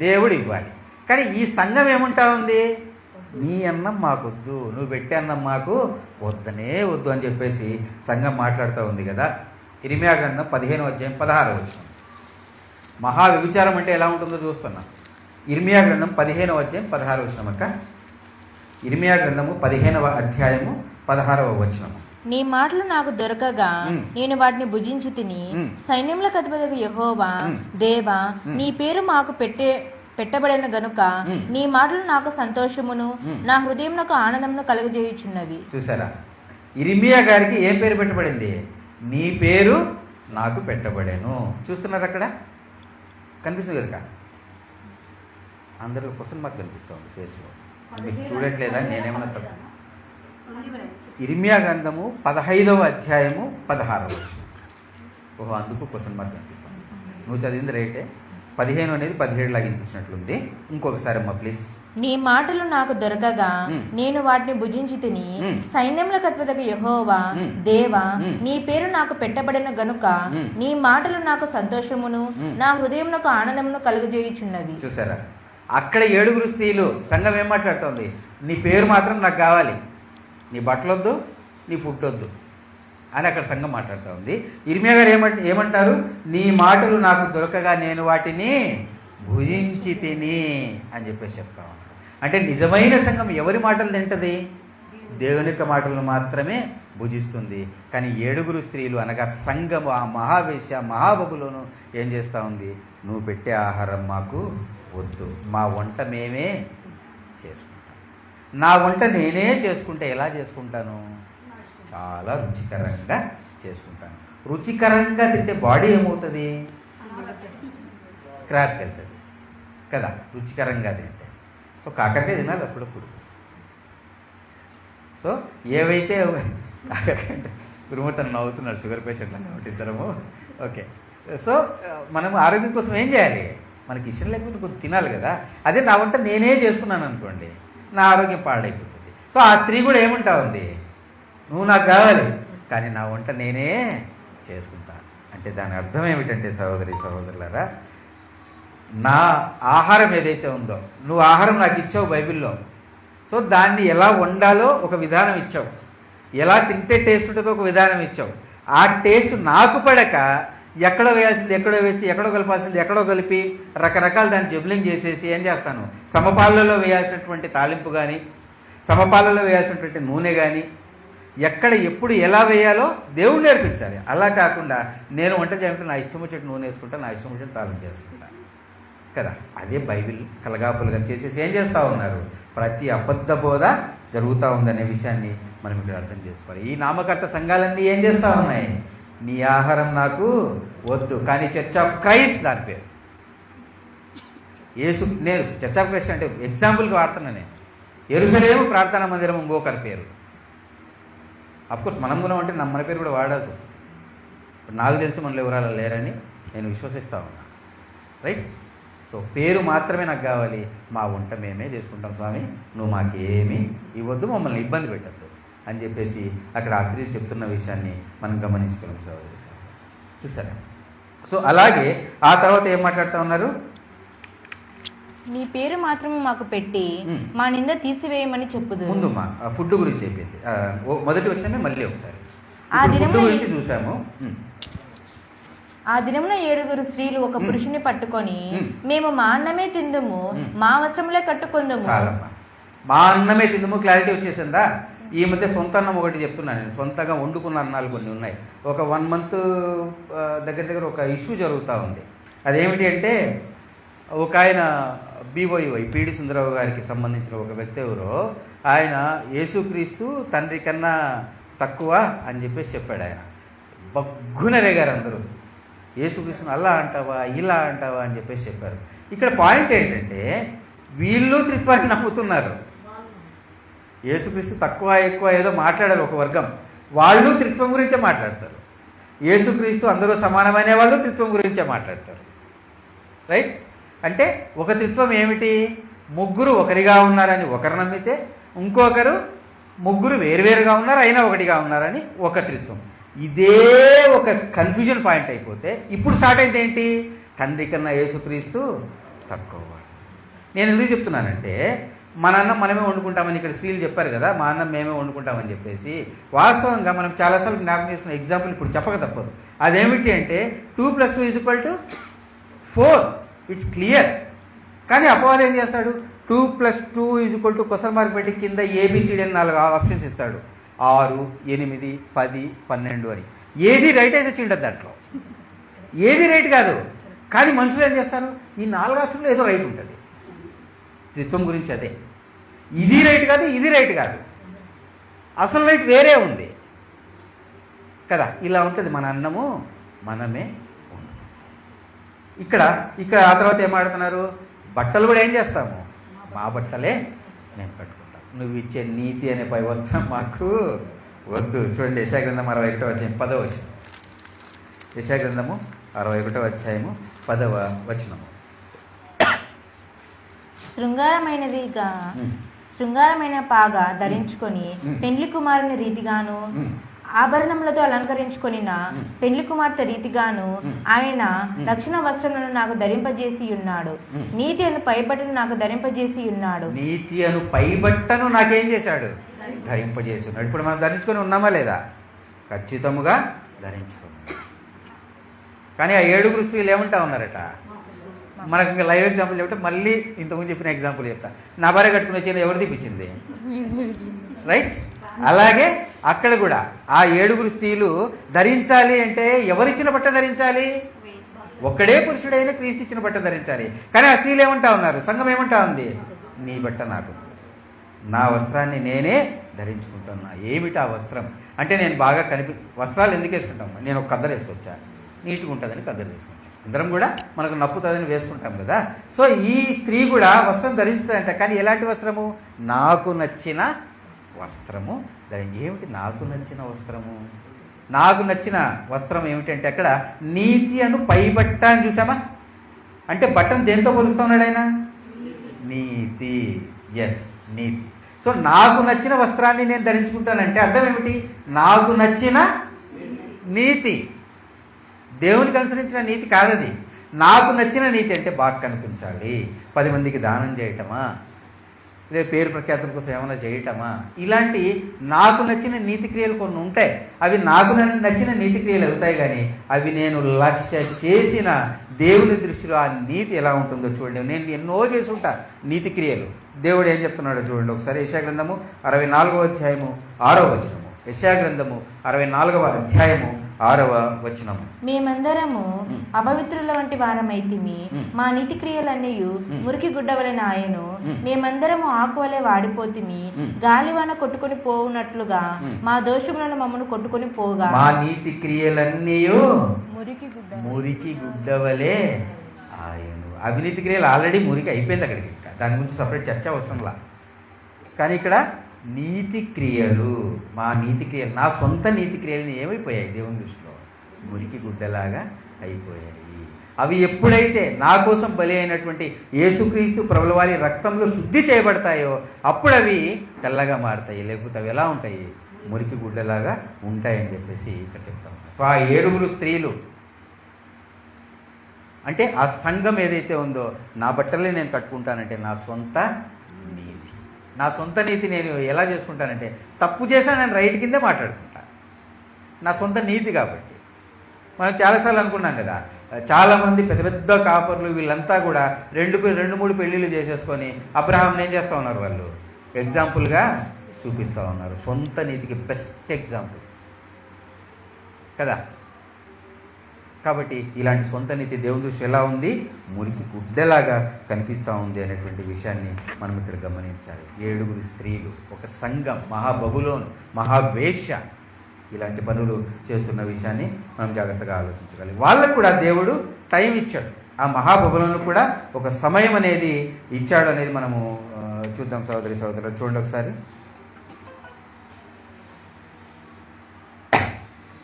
దేవుడు ఇవ్వాలి. కానీ ఈ సంఘం ఏముంటా ఉంది? నీ అన్నం మాకొద్దు, నువ్వు పెట్టే అన్నం మాకు వద్దు అని చెప్పేసి సంఘం మాట్లాడుతూ ఉంది కదా. ఇర్మియా గ్రంథం 15వ అధ్యాయం 16వ వచనం. మహా వ్యభిచారం అంటే ఎలా ఉంటుందో చూస్తున్నాం. ఇర్మియా గ్రంథం 15వ అధ్యాయం 16వ వచనం అక్క. ఇర్మియా గ్రంథము 15వ అధ్యాయము 16వ వచనము. నీ మాటలు నాకు దొరకగా నేను వాటిని భుజించి తిని, సైన్యములకు అధిపతియగు యెహోవా దేవా, నీ పేరు మాకు పెట్టబడిన గనుక నీ మాటలు నాకు సంతోషమును, నా హృదయం నాకు ఆనందమును కలుగజేయుచున్నవి. చూసారా? ఇర్మియా గారికి ఏం పేరు పెట్టబడింది? నీ పేరు నాకు పెట్టబడేను. చూస్తున్నారు అక్కడ కనిపిస్తుంది కదా, అందరూ క్వశ్చన్ మార్క్ కనిపిస్తుంది ఫేస్లో. మీకు చూడట్లేదా? నేనేమన్నా తప్పు? ఇర్మియా గ్రంథము 15వ అధ్యాయము 16వ వచనం. ఓహో, అందుకు క్వశ్చన్ మార్క్ కనిపిస్తుంది. నువ్వు చదివింది రైటే. 15 అనేది 17 లాగా వినిపించినట్లుంది. ఇంకొకసారి అమ్మా ప్లీజ్. నీ మాటలు నాకు దొరకగా నేను వాటిని భుజించి తిని సైన్యములకు అధిపతియగు యెహోవా దేవా నీ పేరు నాకు పెట్టబడిన గనుక నీ మాటలు నాకు సంతోషమును నా హృదయమునకు ఆనందమును కలుగజేయుచున్నవి. చూసారా, అక్కడ 7 స్త్రీలు సంఘం ఏం మాట్లాడుతోంది? నీ పేరు మాత్రం నాకు కావాలి, నీ బట్టలొద్దు, నీ ఫుడ్ వద్దు అని అక్కడ సంఘం మాట్లాడుతూ ఉంది. ఇర్మియా గారు ఏమంటారు? నీ మాటలు నాకు దొరకగా నేను వాటిని భుజించి తిని అని చెప్పేసి చెప్తా ఉన్నాడు. అంటే నిజమైన సంఘం ఎవరి మాటలు తింటది? దేవుని యొక్క మాటలను మాత్రమే భుజిస్తుంది. కానీ 7 స్త్రీలు అనగా సంఘము, ఆ మహావేశ మహాబబులోను ఏం చేస్తూ ఉంది? నువ్వు పెట్టే ఆహారం మాకు వద్దు, మా వంట మేమే చేసుకుంటాం. నా వంట నేనే చేసుకుంటే ఎలా చేసుకుంటాను? చాలా రుచికరంగా చేసుకుంటాను. రుచికరంగా తింటే బాడీ ఏమవుతుంది? స్క్రాప్ వెళ్తుంది కదా రుచికరంగా తింటే. సో కాకరకాయ తినాలి అప్పుడప్పుడు. సో ఏవైతే కాకరకాయ గురుమతను నవ్వుతున్నారు షుగర్ పేషెంట్లు కాబట్టి ఇద్దరము. ఓకే, సో మనం ఆరోగ్యం కోసం ఏం చేయాలి? మనకి ఇష్టం లేకపోతే కొంచెం తినాలి కదా. అదే నా వంట నేనే చేసుకున్నాను అనుకోండి, నా ఆరోగ్యం పాడైపోతుంది. సో ఆ స్త్రీ కూడా ఏమంటా ఉంది? నువ్వు నాకు కావాలి, కానీ నా వంట నేనే చేసుకుంటా. అంటే దాని అర్థం ఏమిటంటే సహోదరి సహోదరులారా, నా ఆహారం ఏదైతే ఉందో, నువ్వు ఆహారం నాకు ఇచ్చావు బైబిల్లో. సో దాన్ని ఎలా వండాలో ఒక విధానం ఇచ్చావు, ఎలా తింటే టేస్ట్ ఉంటుందో ఒక విధానం ఇచ్చావు. ఆ టేస్ట్ నాకు పడక ఎక్కడో వేయాల్సింది ఎక్కడో వేసి, ఎక్కడో కలపాల్సింది ఎక్కడో కలిపి రకరకాల దాన్ని జబ్లింగ్ చేసేసి ఏం చేస్తాను? సమపాలలో వేయాల్సినటువంటి తాలింపు కానీ, సమపాలలో వేయాల్సినటువంటి నూనె కానీ, ఎక్కడ ఎప్పుడు ఎలా వేయాలో దేవుడు నేర్పించాలి. అలా కాకుండా నేను వంట చేయాలంటే నా ఇష్టం వచ్చేట్టు నూనె వేసుకుంటా, నా ఇష్టం వచ్చేట్టు తాలింపు చేసుకుంటా కదా. అదే బైబిల్ కలగాపులుగా చేసేసి ఏం చేస్తూ ఉన్నారు? ప్రతి అబద్ధ బోధ జరుగుతూ ఉందనే విషయాన్ని మనం ఇక్కడ అర్థం చేసుకోవాలి. ఈ నామకర్త సంఘాలన్నీ ఏం చేస్తూ ఉన్నాయి? నీ ఆహారం నాకు వద్దు, కానీ చర్చ్ ఆఫ్ క్రైస్ట్ దాని పేరు. నేను చర్చ్ ఆఫ్ క్రైస్ట్ అంటే ఎగ్జాంపుల్కి వాడుతున్నాను. నేను యెరూషలేము ప్రార్థనా మందిరం ఇంకొకరి పేరు. అఫ్కోర్స్ మనం కూడా అంటే మన పేరు కూడా వాడాల్సి వస్తుంది. ఇప్పుడు నాకు తెలిసి మనలో ఎవరాలు లేరని నేను విశ్వసిస్తూ ఉన్నాను. రైట్? సో పేరు మాత్రమే నాకు కావాలి, మా వంట మేమే చేసుకుంటాం స్వామి, నువ్వు మాకేమీ ఇవ్వద్దు, మమ్మల్ని ఇబ్బంది పెట్టద్దు అని చెప్పేసి అక్కడ ఆ స్త్రీ చెప్తున్న విషయాన్ని మనం గమనించుకోలేం సహోదరి సార్. చూసారా? సో అలాగే ఆ తర్వాత ఏం మాట్లాడుతూ ఉన్నారు? నీ పేరు మాత్రమే మాకు పెట్టి మా నింద తీసివేయమని చెప్పుదు. ముందు మా ఫుడ్ గురించి చెప్పింది. మొదటి వచ్చినమే మళ్ళీ ఒకసారి ఫుడ్ గురించి చూసాము. ఆ దినమున 7 స్త్రీలు ఒక పురుషుని పట్టుకొని మేము మా అన్నమే తిందుము, మా వస్త్రములే కట్టుకుందుము. మా అన్నమే తిందుము క్లారిటీ వచ్చేసిందా? ఈ మధ్య సొంత అన్నం ఒకటి చెప్తున్నాను నేను. సొంతంగా వండుకున్న అన్నాలు కొన్ని ఉన్నాయి. ఒక 1 మంత్ దగ్గర ఒక ఇష్యూ జరుగుతూ ఉంది. అదేమిటి అంటే, ఒక ఆయన BYY పిడి సుందరరావు గారికి సంబంధించిన ఒక వ్యక్తి ఎవరో, ఆయన యేసుక్రీస్తు తండ్రి కన్నా తక్కువ అని చెప్పేసి చెప్పాడు. ఆయన బగ్గున రేగారు అందరూ. యేసుక్రీస్తుని అలా అంటావా ఇలా అంటావా అని చెప్పేసి చెప్పారు. ఇక్కడ పాయింట్ ఏంటంటే, వీళ్ళు త్రిత్వాన్ని నమ్ముతున్నారు. యేసుక్రీస్తు తక్కువ ఎక్కువ ఏదో మాట్లాడారు ఒక వర్గం, వాళ్ళు త్రిత్వం గురించే మాట్లాడతారు. యేసుక్రీస్తు అందరూ సమానమైన వాళ్ళు త్రిత్వం గురించే మాట్లాడతారు. రైట్? అంటే ఒక త్రిత్వం ఏమిటి? ముగ్గురు ఒకరిగా ఉన్నారని ఒకరు నమ్మితే, ఇంకొకరు ముగ్గురు వేరువేరుగా ఉన్నారు అయినా ఒకటిగా ఉన్నారని ఒక త్రిత్వం. ఇదే ఒక కన్ఫ్యూజన్ పాయింట్ అయిపోతే ఇప్పుడు స్టార్ట్ అయింది ఏంటి? తండ్రి కన్నా యేసుక్రీస్తు తక్కువ. నేను ఎందుకు చెప్తున్నానంటే, మన అన్నం మనమే వండుకుంటామని ఇక్కడ స్త్రీలు చెప్పారు కదా, మా అన్నం మేమే వండుకుంటామని చెప్పేసి. వాస్తవంగా మనం చాలాసార్లు జ్ఞాపకం చేసుకున్న ఎగ్జాంపుల్ ఇప్పుడు చెప్పక తప్పదు. అదేమిటి అంటే 2 + 2 = 4. It's clear. కానీ అపవాదం ఏం చేస్తాడు? 2 + 2 క్వశ్చన్ మార్క్ పెట్టి కింద ABCD అని 4 ఆప్షన్స్ ఇస్తాడు. 6, 8, 10, 12 అని. ఏది రైట్ అయితే వచ్చిండదు దాంట్లో, ఏది రైట్ కాదు. కానీ మనుషులు ఏం చేస్తారు? ఈ 4 ఆప్షన్లో ఏదో రైట్ ఉంటుంది. త్రిత్వం గురించి అదే. ఇది రైట్ కాదు, ఇది రైట్ కాదు, అసలు రైట్ వేరే ఉంది. కదా. ఇలా ఉంటుంది మన అన్నము మనమే ఉన్నాం. ఇక్కడ ఆ తర్వాత ఏం ఆడుతున్నారు, బట్టలు కూడా ఏం చేస్తాము, మా బట్టలే మేము కట్టుకుంటాం. నువ్వు ఇచ్చే నీతి అనే పై వస్త్రం మాకు వద్దు. చూడండి యెషయా గ్రంథం 61వ అధ్యాయం 10వ వచనం. యెషయా గ్రంథము 61వ అధ్యాయము 10వ వచనము. శృంగారమైన పాగా ధరించుకొని పెండ్లి కుమారుని రీతిగాను ఆభరణములతో అలంకరించుకొనిన పెండ్లి కుమార్తె రీతిగాను ఆయన రక్షణ వస్త్రములను నాకు ధరింపజేసి ఉన్నాడు. నీతి అను పైబట్టను నాకు ధరింపజేసి ఉన్నాడు. నీతి అను పైబట్టను నాకేం చేశాడు, ధరింపజేసి ఉన్నాడు. ఇప్పుడు మనం ధరించుకొని ఉన్నామా లేదా, ఖచ్చితముగా ధరించుకున్నాం. కానీ ఆ 7 స్త్రీలు ఏమంటా ఉన్నారట, మనకు ఇంకా లైవ్ ఎగ్జాంపుల్ చెప్తే మళ్ళీ ఇంతకుముందు చెప్పిన ఎగ్జాంపుల్ చెప్తా. నా భార్య కట్టుకునే చీర ఎవరు తీపిచ్చింది, రైట్? అలాగే అక్కడ కూడా ఆ 7 స్త్రీలు ధరించాలి అంటే ఎవరిచ్చిన బట్ట ధరించాలి, ఒక్కడే పురుషుడైన క్రీస్తు ఇచ్చిన బట్ట ధరించాలి. కానీ ఆ స్త్రీలు ఏమంటా ఉన్నారు, సంఘం ఏమంటా ఉంది, నీ బట్ట నాకు, నా వస్త్రాన్ని నేనే ధరించుకుంటున్నా. ఏమిటి ఆ వస్త్రం అంటే, నేను బాగా వస్త్రాలు ఎందుకు వేసుకుంటాం, నేను ఒక కద్దరు వేసుకొచ్చా, నీట్గా ఉంటుందని కద్దరు వేసుకొచ్చా. అందరం కూడా మనకు నప్పుతుందని వేసుకుంటాం కదా. సో ఈ స్త్రీ కూడా వస్త్రం ధరిస్తుందంట. కానీ ఎలాంటి వస్త్రము, నాకు నచ్చిన వస్త్రము ఏమిటి నాకు నచ్చిన వస్త్రము, నాకు నచ్చిన వస్త్రం ఏమిటంటే అక్కడ నీతి అను పైబట్ట అని చూసామా. అంటే బట్టను దేంతో పోలుస్తా ఉన్నాడు ఆయన, నీతి. ఎస్, నీతి. సో నాకు నచ్చిన వస్త్రాన్ని నేను ధరించుకుంటానంటే అర్థం ఏమిటి, నాకు నచ్చిన నీతి, దేవునికి అనుసరించిన నీతి కాదది. నాకు నచ్చిన నీతి అంటే బాగా కనిపించాలి, 10 మందికి దానం చేయటమా, లేదా పేరు ప్రఖ్యాతుల కోసం ఏమైనా చేయటమా, ఇలాంటి నాకు నచ్చిన నీతి క్రియలు కొన్ని ఉంటాయి. అవి నాకు నచ్చిన నీతి క్రియలు అవుతాయి. కానీ అవి నేను లక్ష్య చేసిన దేవుని దృష్టిలో ఆ నీతి ఎలా ఉంటుందో చూడండి. నేను ఎన్నో చేసుంటా నీతి క్రియలు. దేవుడు ఏం చెప్తున్నాడో చూడండి ఒకసారి. యెషయా గ్రంథము 64వ అధ్యాయము 6వ వచనము. యెషయా గ్రంథము 64వ అధ్యాయము 6వ వచనము. మేమందరము అపవిత్రుల వంటి వారమైతిమి, మా నీతి క్రియలన్నీ మురికి గుడ్డవలెన ఆయను. మేమందరము ఆకువలే వాడిపోతిమి, గాలివాన కొట్టుకొని పోవునట్లుగా మా దోషములను మమ్మను కొట్టుకొని పోగా. మా నీతి క్రియలన్నీ మురికి గుడ్డవలే ఆయను. అవినీతి క్రియలు ఆల్రెడీ మురికి అయిపోయింది అక్కడికి, దాని గురించి సపరేట్ చర్చ అవసరంలా. కానీ ఇక్కడ నీతి క్రియలు, మా నీతి క్రియలు, నా సొంత నీతి క్రియలు ఏమైపోయాయి దేవుని దృష్టిలో, మురికి గుడ్డలాగా అయిపోయాయి. అవి ఎప్పుడైతే నా కోసం బలి అయినటువంటి యేసుక్రీస్తు ప్రభుల వారి రక్తంలో శుద్ధి చేయబడతాయో అప్పుడు అవి తెల్లగా మారుతాయి. లేకపోతే అవి ఎలా ఉంటాయి, మురికి గుడ్డలాగా ఉంటాయని చెప్పేసి ఇక్కడ చెప్తాం. సో ఆ 7 స్త్రీలు అంటే ఆ సంఘం ఏదైతే ఉందో, నా బట్టలే నేను కట్టుకుంటానంటే నా సొంత నీతి. నా సొంత నీతి నేను ఎలా చేసుకుంటానంటే, తప్పు చేసినా నేను రైట్ కిందే మాట్లాడుకుంటాను, నా సొంత నీతి కాబట్టి. మనం చాలాసార్లు అనుకున్నాం కదా, చాలామంది పెద్ద పెద్ద కాపర్లు వీళ్ళంతా కూడా 2-3 పెళ్ళిళ్ళు చేసేసుకొని అబ్రహాంని ఏం చేస్తూ ఉన్నారు, వాళ్ళు ఎగ్జాంపుల్గా చూపిస్తూ ఉన్నారు. సొంత నీతికి బెస్ట్ ఎగ్జాంపుల్ కదా. కాబట్టి ఇలాంటి సొంత నీతి దేవుని దృష్టి ఎలా ఉంది, మురికి గుడ్డలాగా కనిపిస్తూ ఉంది అనేటువంటి విషయాన్ని మనం ఇక్కడ గమనించాలి. 7 స్త్రీలు, ఒక సంఘం, మహాబబులోను, మహావేశ్య, ఇలాంటి పనులు చేస్తున్న విషయాన్ని మనం జాగ్రత్తగా ఆలోచించగలి. వాళ్ళకు కూడా దేవుడు టైం ఇచ్చాడు, ఆ మహాబబులోను కూడా ఒక సమయం అనేది ఇచ్చాడు అనేది మనము చూద్దాం. సోదరి సోదరులు చూడండి ఒకసారి.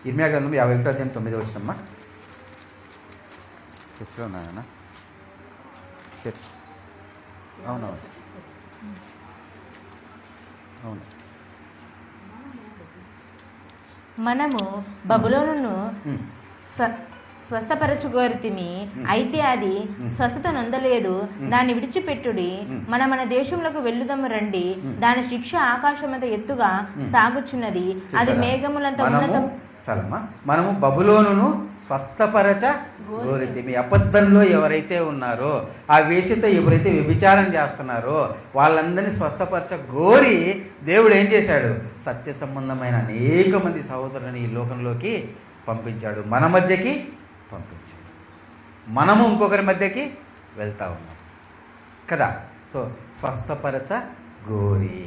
ఇర్మియా గ్రంథం 51వ అధ్యాయం 9వ వచనమ్మా. చర్చలో ఉన్నాయన్నా, చర్చ్, అవునవును అవును. మనము బబులోనును స్వస్థపరచుగోరితిమి, అయితే అది స్వస్థత నొందలేదు. దాన్ని విడిచిపెట్టుడి, మన దేశంలోకి వెళ్ళుదము రండి. దాని శిక్ష ఆకాశమంత ఎత్తుగా సాగుచున్నది, అది మేఘములంత ఉన్నతం. చాలమ్మా. మనము బబులోనును స్వస్థపరచ గోరితిమి. అబద్ధంలో ఎవరైతే ఉన్నారో, ఆ వేషతో ఎవరైతే వ్యభిచారం చేస్తున్నారో వాళ్ళందరినీ స్వస్థపరచ గోరి దేవుడు ఏం చేశాడు, సత్య సంబంధమైన అనేక మంది సహోదరులని ఈ లోకంలోకి పంపించాడు, మన మధ్యకి పంపించాడు. మనము ఇంకొకరి మధ్యకి వెళ్తా ఉన్నాం కదా. సో స్వస్థపరచ గోరి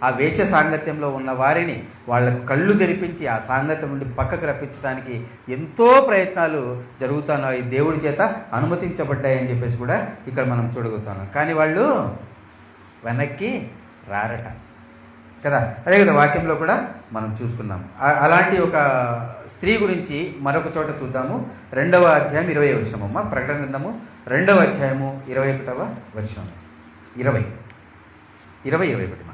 ఆ వేష సాంగత్యంలో ఉన్న వారిని వాళ్ళకు కళ్ళు తెరిపించి ఆ సాంగత్యం నుండి పక్కకు రప్పించడానికి ఎంతో ప్రయత్నాలు జరుగుతున్నాయి, దేవుడి చేత అనుమతించబడ్డాయని చెప్పేసి కూడా ఇక్కడ మనం చూడగలుగుతున్నాం. కానీ వాళ్ళు వెనక్కి రారట కదా. అదే కదా వాక్యంలో కూడా మనం చూసుకున్నాం. అలాంటి ఒక స్త్రీ గురించి మరొక చోట చూద్దాము. 2వ అధ్యాయం 20వ వచనం అమ్మ. ప్రకటన గ్రంథము 2వ అధ్యాయము 21వ వచనం. 20-21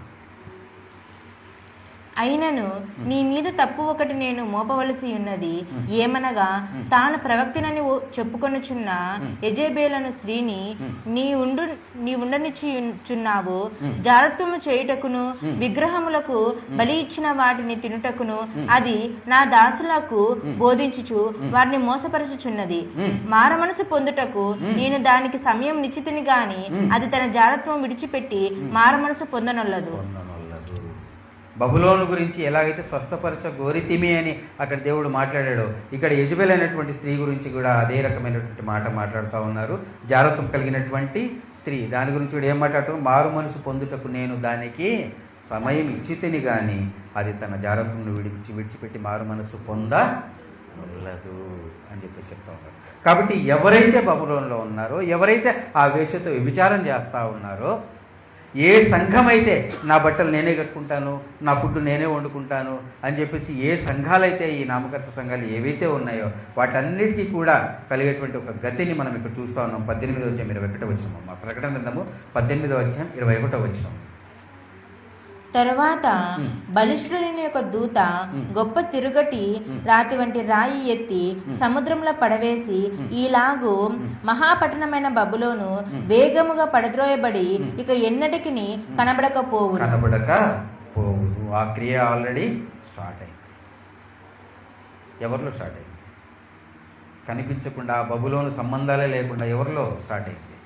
అయినను నీ మీద తప్పు ఒకటి నేను మోపవలసి ఉన్నది, ఏమనగా తాను ప్రవక్తినని చెప్పుకొనుచున్న యెజెబెలను స్త్రీని నీ ఉండనిచ్చుచున్నావు. జారత్వము చేయుటకును విగ్రహములకు బలి ఇచ్చిన వాటిని తినుటకును అది నా దాసులకు బోధించుచు వారిని మోసపరచుచున్నది. మారమనసు పొందుటకు నేను దానికి సమయం నిశ్చితిని గాని అది తన జారత్వం విడిచిపెట్టి మారమనసు పొందనొల్లదు. బబులోను గురించి ఎలాగైతే స్వస్థపరచ గోరితిమి అని అక్కడ దేవుడు మాట్లాడాడో, ఇక్కడ యెజెబెల్ అనేటువంటి స్త్రీ గురించి కూడా అదే రకమైనటువంటి మాట మాట్లాడుతూ ఉన్నారు. జారత్వం కలిగినటువంటి స్త్రీ, దాని గురించి కూడా ఏం మాట్లాడుతున్నారు? మారు మనసు పొందుటకు నేను దానికి సమయం ఇచ్చితిని కానీ అది తన జారత్వంను విడిచిపెట్టి మారు మనసు పొందలేదు అని చెప్పేసి చెప్తా ఉన్నారు. కాబట్టి ఎవరైతే బబులోనులో ఉన్నారో, ఎవరైతే ఆ వేషతో వ్యభిచారం చేస్తూ ఉన్నారో, ఏ సంఘం అయితే నా బట్టలు నేనే కట్టుకుంటాను, నా ఫుడ్ నేనే వండుకుంటాను అని చెప్పేసి ఏ సంఘాలైతే, ఈ నామకర్త సంఘాలు ఏవైతే ఉన్నాయో వాటన్నిటికీ కూడా కలిగేటువంటి ఒక గతిని మనం ఇక్కడ చూస్తూ ఉన్నాం. 18వ అధ్యాయం 21వ వచనం. మా ప్రకటన గ్రంథము 18వ అధ్యాయం 21వ వచనం. తరువాత బలిష్ఠుని యొక్క దూత గొప్ప తిరుగటి రాతి వంటి రాయి ఎత్తి సముద్రంలో పడవేసి, ఈలాగు మహాపట్టణమైన బబులోను వేగముగా పడద్రోయబడి ఇక ఎన్నటికి కనబడకపోవును. ఆ క్రియ ఆల్రెడీ స్టార్ట్ అయింది. ఎవరిలో స్టార్ట్ అయింది? కనిపించకుండా బబులోను సంబంధాలే లేకుండా ఎవరిలో స్టార్ట్ అయింది?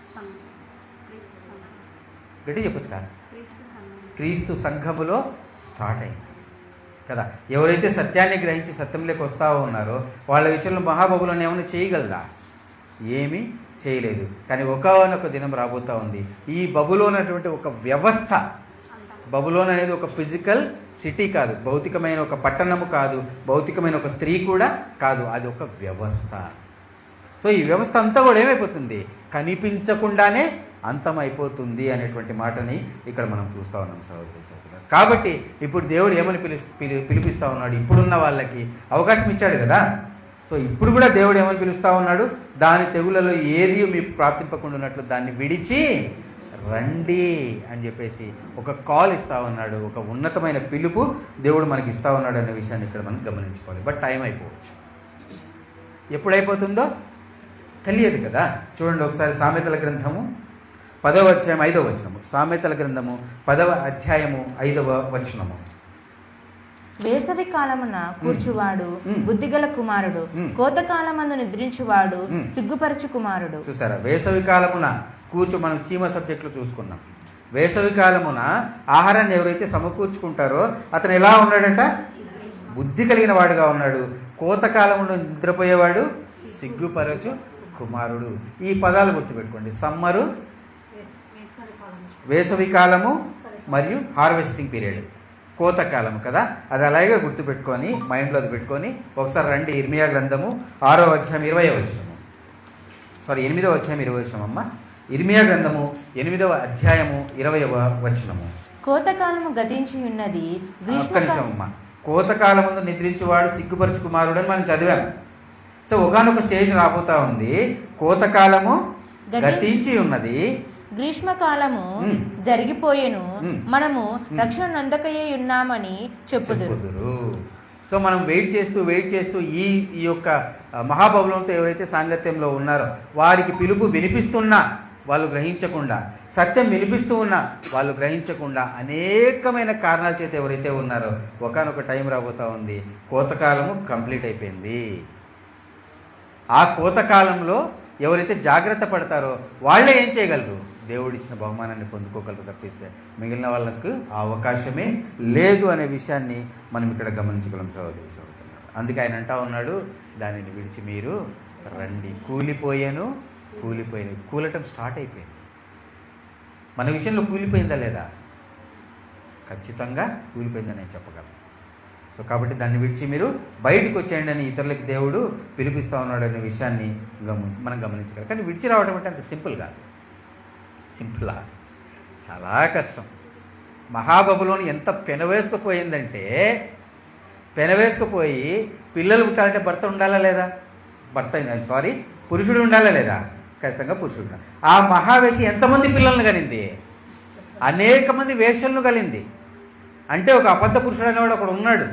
గట్టి చెప్పచ్చు కదా. క్రీస్తు సంఘములో స్టార్ట్ అయింది కదా. ఎవరైతే సత్యాన్ని గ్రహించి సత్యంలోకి వస్తూ ఉన్నారో వాళ్ళ విషయంలో మహాబబులోని ఏమైనా చేయగలదా? ఏమీ చేయలేదు. కానీ ఒకనొక దినం రాబోతూ ఉంది. ఈ బబులోన్ అటువంటి ఒక వ్యవస్థ, బబులోన్ అనేది ఒక ఫిజికల్ సిటీ కాదు, భౌతికమైన ఒక పట్టణము కాదు, భౌతికమైన ఒక స్త్రీ కూడా కాదు, అది ఒక వ్యవస్థ. సో ఈ వ్యవస్థ అంతా కూడా ఏమైపోతుంది? కనిపించకుండానే అంతమైపోతుంది అనేటువంటి మాటని ఇక్కడ మనం చూస్తూ ఉన్నాం సహోదరులు. కాబట్టి ఇప్పుడు దేవుడు ఏమని పిలిపిస్తూ ఉన్నాడు? ఇప్పుడున్న వాళ్ళకి అవకాశం ఇచ్చాడు కదా. సో ఇప్పుడు కూడా దేవుడు ఏమని పిలుస్తూ ఉన్నాడు? దాని తెగులలో ఏది మీకు ప్రాప్తింపకుండా ఉన్నట్లు దాన్ని విడిచి రండి అని చెప్పేసి ఒక కాల్ ఇస్తూ ఉన్నాడు. ఒక ఉన్నతమైన పిలుపు దేవుడు మనకి ఇస్తూ ఉన్నాడు అనే విషయాన్ని ఇక్కడ మనం గమనించుకోవాలి. బట్ టైం అయిపోవచ్చు. ఎప్పుడైపోతుందో తెలియదు కదా. చూడండి ఒకసారి సామెతల గ్రంథము 10వ అధ్యాయం 5వ వచనము. సామెతల గ్రంథము 10వ అధ్యాయము 5వ వచనము. వేసవి కాలమున కూర్చువాడు బుద్ధిగల కుమారుడు, కోతకాలమందు నిద్రించువాడు సిగ్గుపరచు కుమారుడు. చూసారా? వేసవి కాలమున మనం చీమ సబ్జెక్టులు చూసుకున్నాం. వేసవి కాలమున ఆహారాన్ని ఎవరైతే సమకూర్చుకుంటారో అతను ఎలా ఉన్నాడంట? బుద్ధి కలిగిన వాడుగా ఉన్నాడు. కోతకాలమును నిద్రపోయేవాడు సిగ్గుపరచు కుమారుడు. ఈ పదాలు గుర్తుపెట్టుకోండి. సమ్మరు, వేసవి కాలము మరియు హార్వెస్టింగ్ పీరియడ్, కోతకాలము కదా. అది అలాగే గుర్తుపెట్టుకొని మైండ్లో అది పెట్టుకొని ఒకసారి రండి. ఇర్మియా గ్రంథము 6వ అధ్యాయం 20వ వచనము. 8వ అధ్యాయం 20వ వచనం అమ్మ. ఇర్మియా గ్రంథము 8వ అధ్యాయము 20వ వచనము. కోతకాలము గతించి ఉన్నది. అమ్మ, కోతకాలముందు నిద్రించువాడు సిగ్గుపరచు కుమారుడు అని మనం చదివాము. సో ఒకనొక స్టేజ్ రాబోతా ఉంది. కోతకాలము గతించి ఉన్నది, గ్రీష్మకాలము జరిగిపోయేను, మనము రక్షణ నొందకయే ఉన్నామని చెప్పుదురు. సో మనం వెయిట్ చేస్తూ ఈ యొక్క మహాబబులంతో ఎవరైతే సాంగత్యంలో ఉన్నారో వారికి పిలుపు వినిపిస్తున్నా వాళ్ళు గ్రహించకుండా, సత్యం వినిపిస్తూ ఉన్నా వాళ్ళు గ్రహించకుండా అనేకమైన కారణాల చేత ఎవరైతే ఉన్నారో ఒకనొక టైం రాబోతా ఉంది. కోతకాలము కంప్లీట్ అయిపోయింది. ఆ కోతకాలంలో ఎవరైతే జాగ్రత్త పడతారో వాళ్ళే ఏం చేయగలరు? దేవుడిచ్చిన బహుమానాన్ని పొందుకోగలరు తప్పిస్తే మిగిలిన వాళ్ళకు ఆ అవకాశమే లేదు అనే విషయాన్ని మనం ఇక్కడ గమనించగలం సహోదరులు. అందుకే ఆయన అంటా ఉన్నాడు, దానిని విడిచి మీరు రండి. కూలిపోయాను, కూలటం స్టార్ట్ అయిపోయింది. మన విషయంలో కూలిపోయిందా లేదా? ఖచ్చితంగా కూలిపోయిందని నేను చెప్పగలను. సో కాబట్టి దాన్ని విడిచి మీరు బయటకు వచ్చేయండి అని ఇతరులకి దేవుడు పిలిపిస్తూ ఉన్నాడు అనే విషయాన్ని మనం గమనించగలం. కానీ విడిచి రావడం అంటే అంత సింపుల్ కాదు. సింపులా? చాలా కష్టం. మహాబబులోని ఎంత పెనవేసుకుపోయిందంటే, పెనవేసుకుపోయి పిల్లలు పుట్టాలంటే భర్త ఉండాలా లేదా? పురుషుడు ఉండాలా లేదా? ఖచ్చితంగా పురుషుడు ఉండాలి. ఆ మహావేషి ఎంతమంది పిల్లలను కనింది? అనేక మంది వేషలను కలింది. అంటే ఒక అబద్ధ పురుషుడు అనేవాడు ఒకడు ఉన్నాడు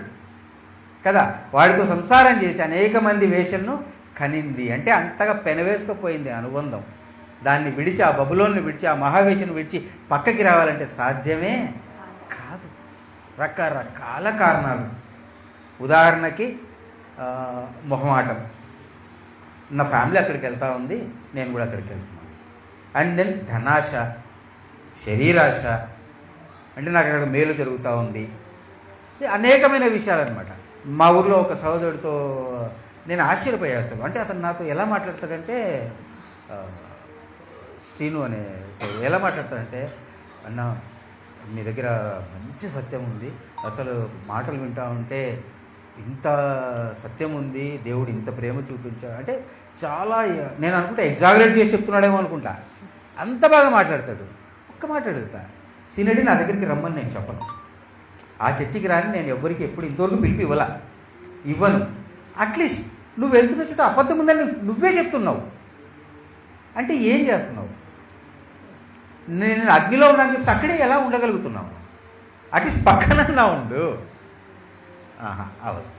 కదా, వాడితో సంసారం చేసి అనేక మంది వేషలను కనింది. అంటే అంతగా పెనవేసుకుపోయింది అనుబంధం. దాన్ని విడిచి, ఆ బబులోన్ని విడిచి, ఆ మహావేషను విడిచి పక్కకి రావాలంటే సాధ్యమే కాదు. రకరకాల కారణాలు. ఉదాహరణకి మొహమాటం. నా ఫ్యామిలీ అక్కడికి వెళ్తూ ఉంది, నేను కూడా అక్కడికి వెళ్తున్నాను. అండ్ దెన్ ధనాశ, శరీరాశ, అంటే నాకు అక్కడ మేలు జరుగుతూ ఉంది. అనేకమైన విషయాలు అనమాట. మా ఊర్లో ఒక సహోదరుడితో నేను ఆశ్చర్యపోయా అసలు. అంటే అతను నాతో ఎలా మాట్లాడతాడంటే, శ్రీను అనే ఎలా మాట్లాడతాడంటే, అన్న మీ దగ్గర మంచి సత్యం ఉంది, అసలు మాటలు వింటా ఉంటే ఇంత సత్యం ఉంది, దేవుడు ఇంత ప్రేమ చూపించాడు అంటే చాలా, నేను అనుకుంటా ఎగ్జాగరేట్ చేసి చెప్తున్నాడేమో అనుకుంటా, అంత బాగా మాట్లాడతాడు. ఒక్క మాట అడుగుతా, సీనడి నా దగ్గరికి రమ్మని నేను చెప్పను, ఆ చర్చికి రాని నేను ఎవరికి ఎప్పుడు ఇంతవరకు పిలిపి ఇవ్వను. అట్లీస్ట్ నువ్వు వెళ్తున్న చుట్టూ అబద్ధం ఉందని నువ్వే చెప్తున్నావు అంటే ఏం చేస్తున్నావు? నేను అగ్నిలో ఉన్నాను చెప్పి అక్కడే ఎలా ఉండగలుగుతున్నావు? అట్లీస్ట్ పక్కనన్నా ఉండు. అవదు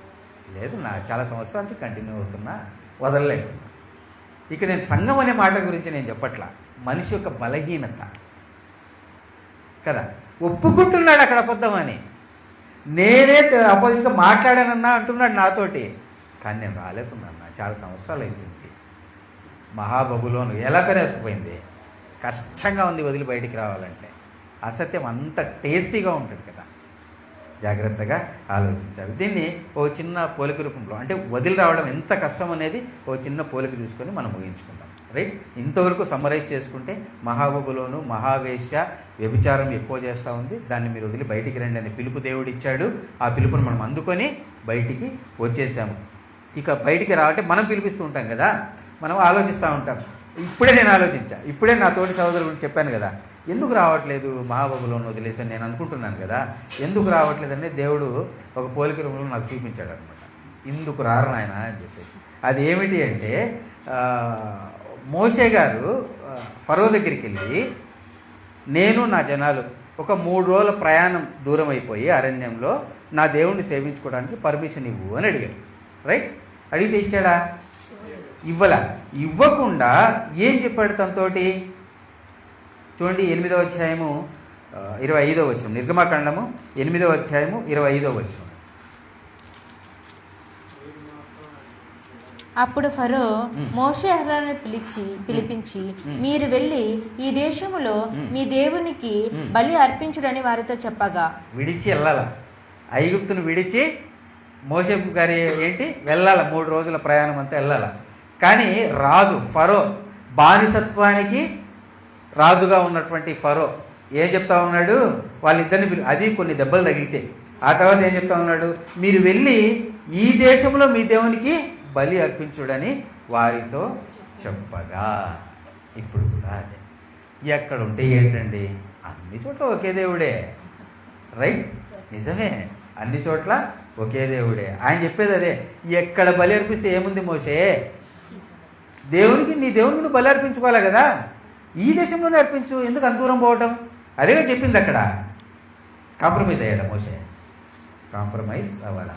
లేదు, నా చాలా సంవత్సరాల నుంచి కంటిన్యూ అవుతున్నా, వదలలేకున్నా. ఇక నేను సంఘం అనే మాట గురించి నేను చెప్పట్లా, మనిషి యొక్క బలహీనత కదా. ఒప్పుకుంటున్నాడు అక్కడ అబద్ధం అని, నేనే అపోజిట్గా మాట్లాడానన్నా అంటున్నాడు నాతోటి, కానీ నేను రాలేకున్నా. చాలా సంవత్సరాలు అయిపోయింది. మహాబబులోను ఎలా పెరేసుకుపోయింది, కష్టంగా ఉంది వదిలి బయటికి రావాలంటే. అసత్యం అంత టేస్టీగా ఉంటుంది కదా. జాగ్రత్తగా ఆలోచించాలి. దీన్ని ఓ చిన్న పోలిక రూపంలో, అంటే వదిలి రావడం ఎంత కష్టం అనేది ఓ చిన్న పోలిక చూసుకొని మనం ముగించుకుందాం. రైట్, ఇంతవరకు సమ్మరైజ్ చేసుకుంటే మహాబబులోను మహావేశ్య వ్యభిచారం ఎక్కువ చేస్తూ ఉంది, దాన్ని మీరు వదిలి బయటికి రండి అని పిలుపు దేవుడు ఇచ్చాడు. ఆ పిలుపును మనం అందుకొని బయటికి వచ్చేసాము. ఇక బయటికి రావాలంటే మనం పిలిపిస్తూ ఉంటాం కదా, మనం ఆలోచిస్తూ ఉంటాం. ఇప్పుడే నా తోటి సహోదరు గురించి చెప్పాను కదా, ఎందుకు రావట్లేదు మహాబబులోను వదిలేసి నేను అనుకుంటున్నాను కదా, ఎందుకు రావట్లేదని దేవుడు ఒక పోలిక రూపంలో నాకు చూపించాడు అనమాట. ఇందుకు రారు నాయన అని చెప్పేసి. అది ఏమిటి అంటే, మోషే గారు ఫరో దగ్గరికి వెళ్ళి, నేను నా జనాలు ఒక 3 రోజుల ప్రయాణం దూరం అయిపోయి అరణ్యంలో నా దేవుణ్ణి సేవించుకోవడానికి పర్మిషన్ ఇవ్వు అని అడిగాడు. రైట్, అడిగితే ఇచ్చాడా? ఇవ్వకుండా ఏం చెప్పాడు తనతోటి? చూడండి, 8వ అధ్యాయము 25వ వచనం, నిర్గమకాండము 8వ అధ్యాయము 25వ వచనం. అప్పుడు ఫరో మోషే అహరోనును పిలిపించి మీరు వెళ్ళి ఈ దేశములో మీ దేవునికి బలి అర్పించుడని వారితో చెప్పగా, విడిచి వెళ్ళాల, ఐగుప్తును విడిచి మోషే గారి వెళ్ళాల, 3 రోజుల ప్రయాణం అంతా వెళ్ళాల. కానీ రాజు ఫరో, బానిసత్వానికి రాజుగా ఉన్నటువంటి ఫరో ఏం చెప్తా ఉన్నాడు? వాళ్ళిద్దరిని అది కొన్ని దెబ్బలు తగిలితే ఆ తర్వాత ఏం చెప్తా ఉన్నాడు? మీరు వెళ్ళి ఈ దేశంలో మీ దేవునికి బలి అర్పించుడని వారితో చెప్పగా. ఇప్పుడు కూడా అదే, ఎక్కడుంటే ఏంటండి, అన్ని చోట్ల ఒకే దేవుడే. రైట్, నిజమే, అన్ని చోట్ల ఒకే దేవుడే. ఆయన చెప్పేది అదే, ఎక్కడ బలి అర్పిస్తే ఏముంది మోషే, దేవునికి నీ దేవునికి నువ్వు బలి అర్పించుకోవాలి కదా, ఈ దేశంలోనే అర్పించు, ఎందుకు అంత దూరం పోవటం? అదేగా చెప్పింది అక్కడ. కాంప్రమైజ్ అయ్యాడు మోషే, కాంప్రమైజ్ అవ్వాలా.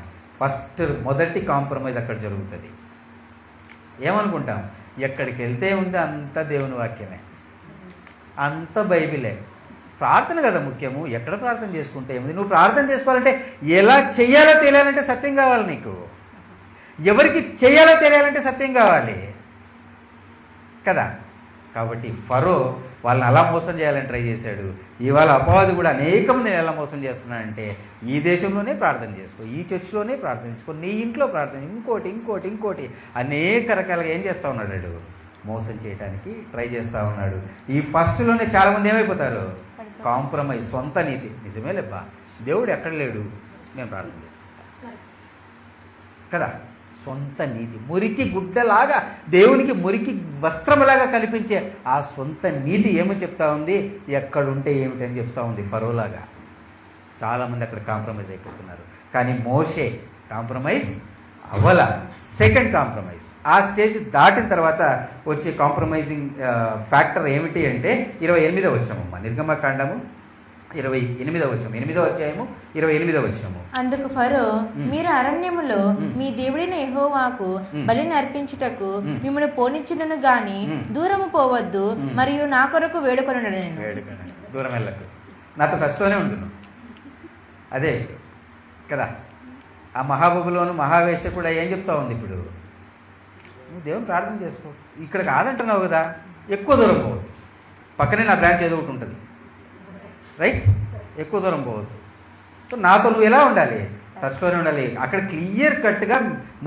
మొదటి కాంప్రమైజ్ అక్కడ జరుగుతుంది. ఏమనుకుంటాం, ఎక్కడికి వెళ్తే ఉంది అంత దేవుని వాక్యమే, అంత బైబిలే. ప్రార్థన కదా ముఖ్యము, ఎక్కడ ప్రార్థన చేసుకుంటే ఏముంది? నువ్వు ప్రార్థన చేసుకోవాలంటే ఎలా చెయ్యాలో తెలియాలంటే సత్యం కావాలి నీకు, ఎవరికి చేయాలో తెలియాలంటే సత్యం కావాలి కదా. కాబట్టి ఫరో వాళ్ళని అలా మోసం చేయాలని ట్రై చేశాడు. ఇవాళ అపవాది కూడా అనేక మందిని ఎలా మోసం చేస్తున్నాడంటే, ఈ దేశంలోనే ప్రార్థన చేసుకో, ఈ చర్చిలోనే ప్రార్థన చేసుకో, నీ ఇంట్లో ప్రార్థన, ఇంకోటి అనేక రకాలుగా ఏం చేస్తూ ఉన్నాడు? మోసం చేయడానికి ట్రై చేస్తూ ఉన్నాడు. ఈ ఫస్ట్లోనే చాలామంది ఏమైపోతారు, కాంప్రమైజ్, సొంత నీతి. నిజమే లేబ్బా, దేవుడు ఎక్కడ లేడు, నేను ప్రార్థన చేసుకుంటాను కదా. సొంత నీతి, మురికి గుడ్డలాగా దేవునికి మురికి వస్త్రములాగా కనిపించే ఆ సొంత నీతి ఏమని చెప్తా ఉంది, ఎక్కడుంటే ఏమిటని చెప్తా ఉంది. ఫరోలాగా చాలామంది అక్కడ కాంప్రమైజ్ అయిపోతున్నారు. కానీ మోషే కాంప్రమైజ్ అవ్వల. సెకండ్ కాంప్రమైజ్, ఆ స్టేజ్ దాటిన తర్వాత వచ్చే కాంప్రమైజింగ్ ఫ్యాక్టర్ ఏమిటి అంటే 28వ వచనమమ్మ, నిర్గమకాండము 28వ వచనం, 8వ అధ్యాయము 28వ వచనము. అందుకు ఫరో, మీరు అరణ్యములో మీ దేవుడైన యెహోవాకు బలిని అర్పించుటకు మిమ్మల్ని పోనిచ్చినను గాని దూరము పోవద్దు, మరియు నా కొరకు వేడుకొనడని. దూరం వెళ్ళకు, నాతో కష్టంలోనే ఉంటున్నాను. అదే కదా, ఆ మహాబబులోను మహావేశ కూడా ఏం చెప్తా ఉంది, ఇప్పుడు నువ్వు దేవుని ప్రార్థన చేసుకో, ఇక్కడ కాదంటున్నావు కదా, ఎక్కువ దూరం పోవద్దు, పక్కనే నా బ్రాంచ్ ఏదో ఒకటి ఉంటుంది, రైట్, ఎక్కువ దూరం పోవద్దు. సో నాతో నువ్వు ఎలా ఉండాలి, టచ్లోనే ఉండాలి. అక్కడ క్లియర్ కట్గా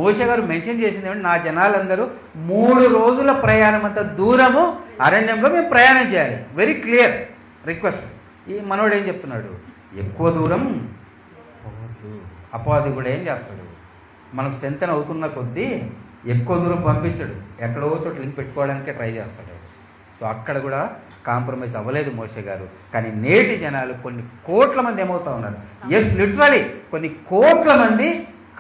మోషే గారు మెన్షన్ చేసింది ఏమంటే, నా జనాలందరూ 3 రోజుల ప్రయాణం అంత దూరము అరణ్యంలో మేము ప్రయాణం చేయాలి. Very clear request. ఈ మనోడు ఏం చెప్తున్నాడు, ఎక్కువ దూరం పోవద్దు. అపవాది కూడా ఏం చేస్తాడు, మనం స్ట్రెంత్ అవుతున్న కొద్దీ ఎక్కువ దూరం పంపించడు, ఎక్కడో చోట లింక్ పెట్టుకోవడానికే ట్రై చేస్తాడు. సో అక్కడ కూడా కాంప్రమైజ్ అవ్వలేదు మోషే గారు. కానీ నేటి జనాలు కొన్ని కోట్ల మంది ఏమవుతా ఉన్నారు, ఎస్ లిటరలీ కొన్ని కోట్ల మంది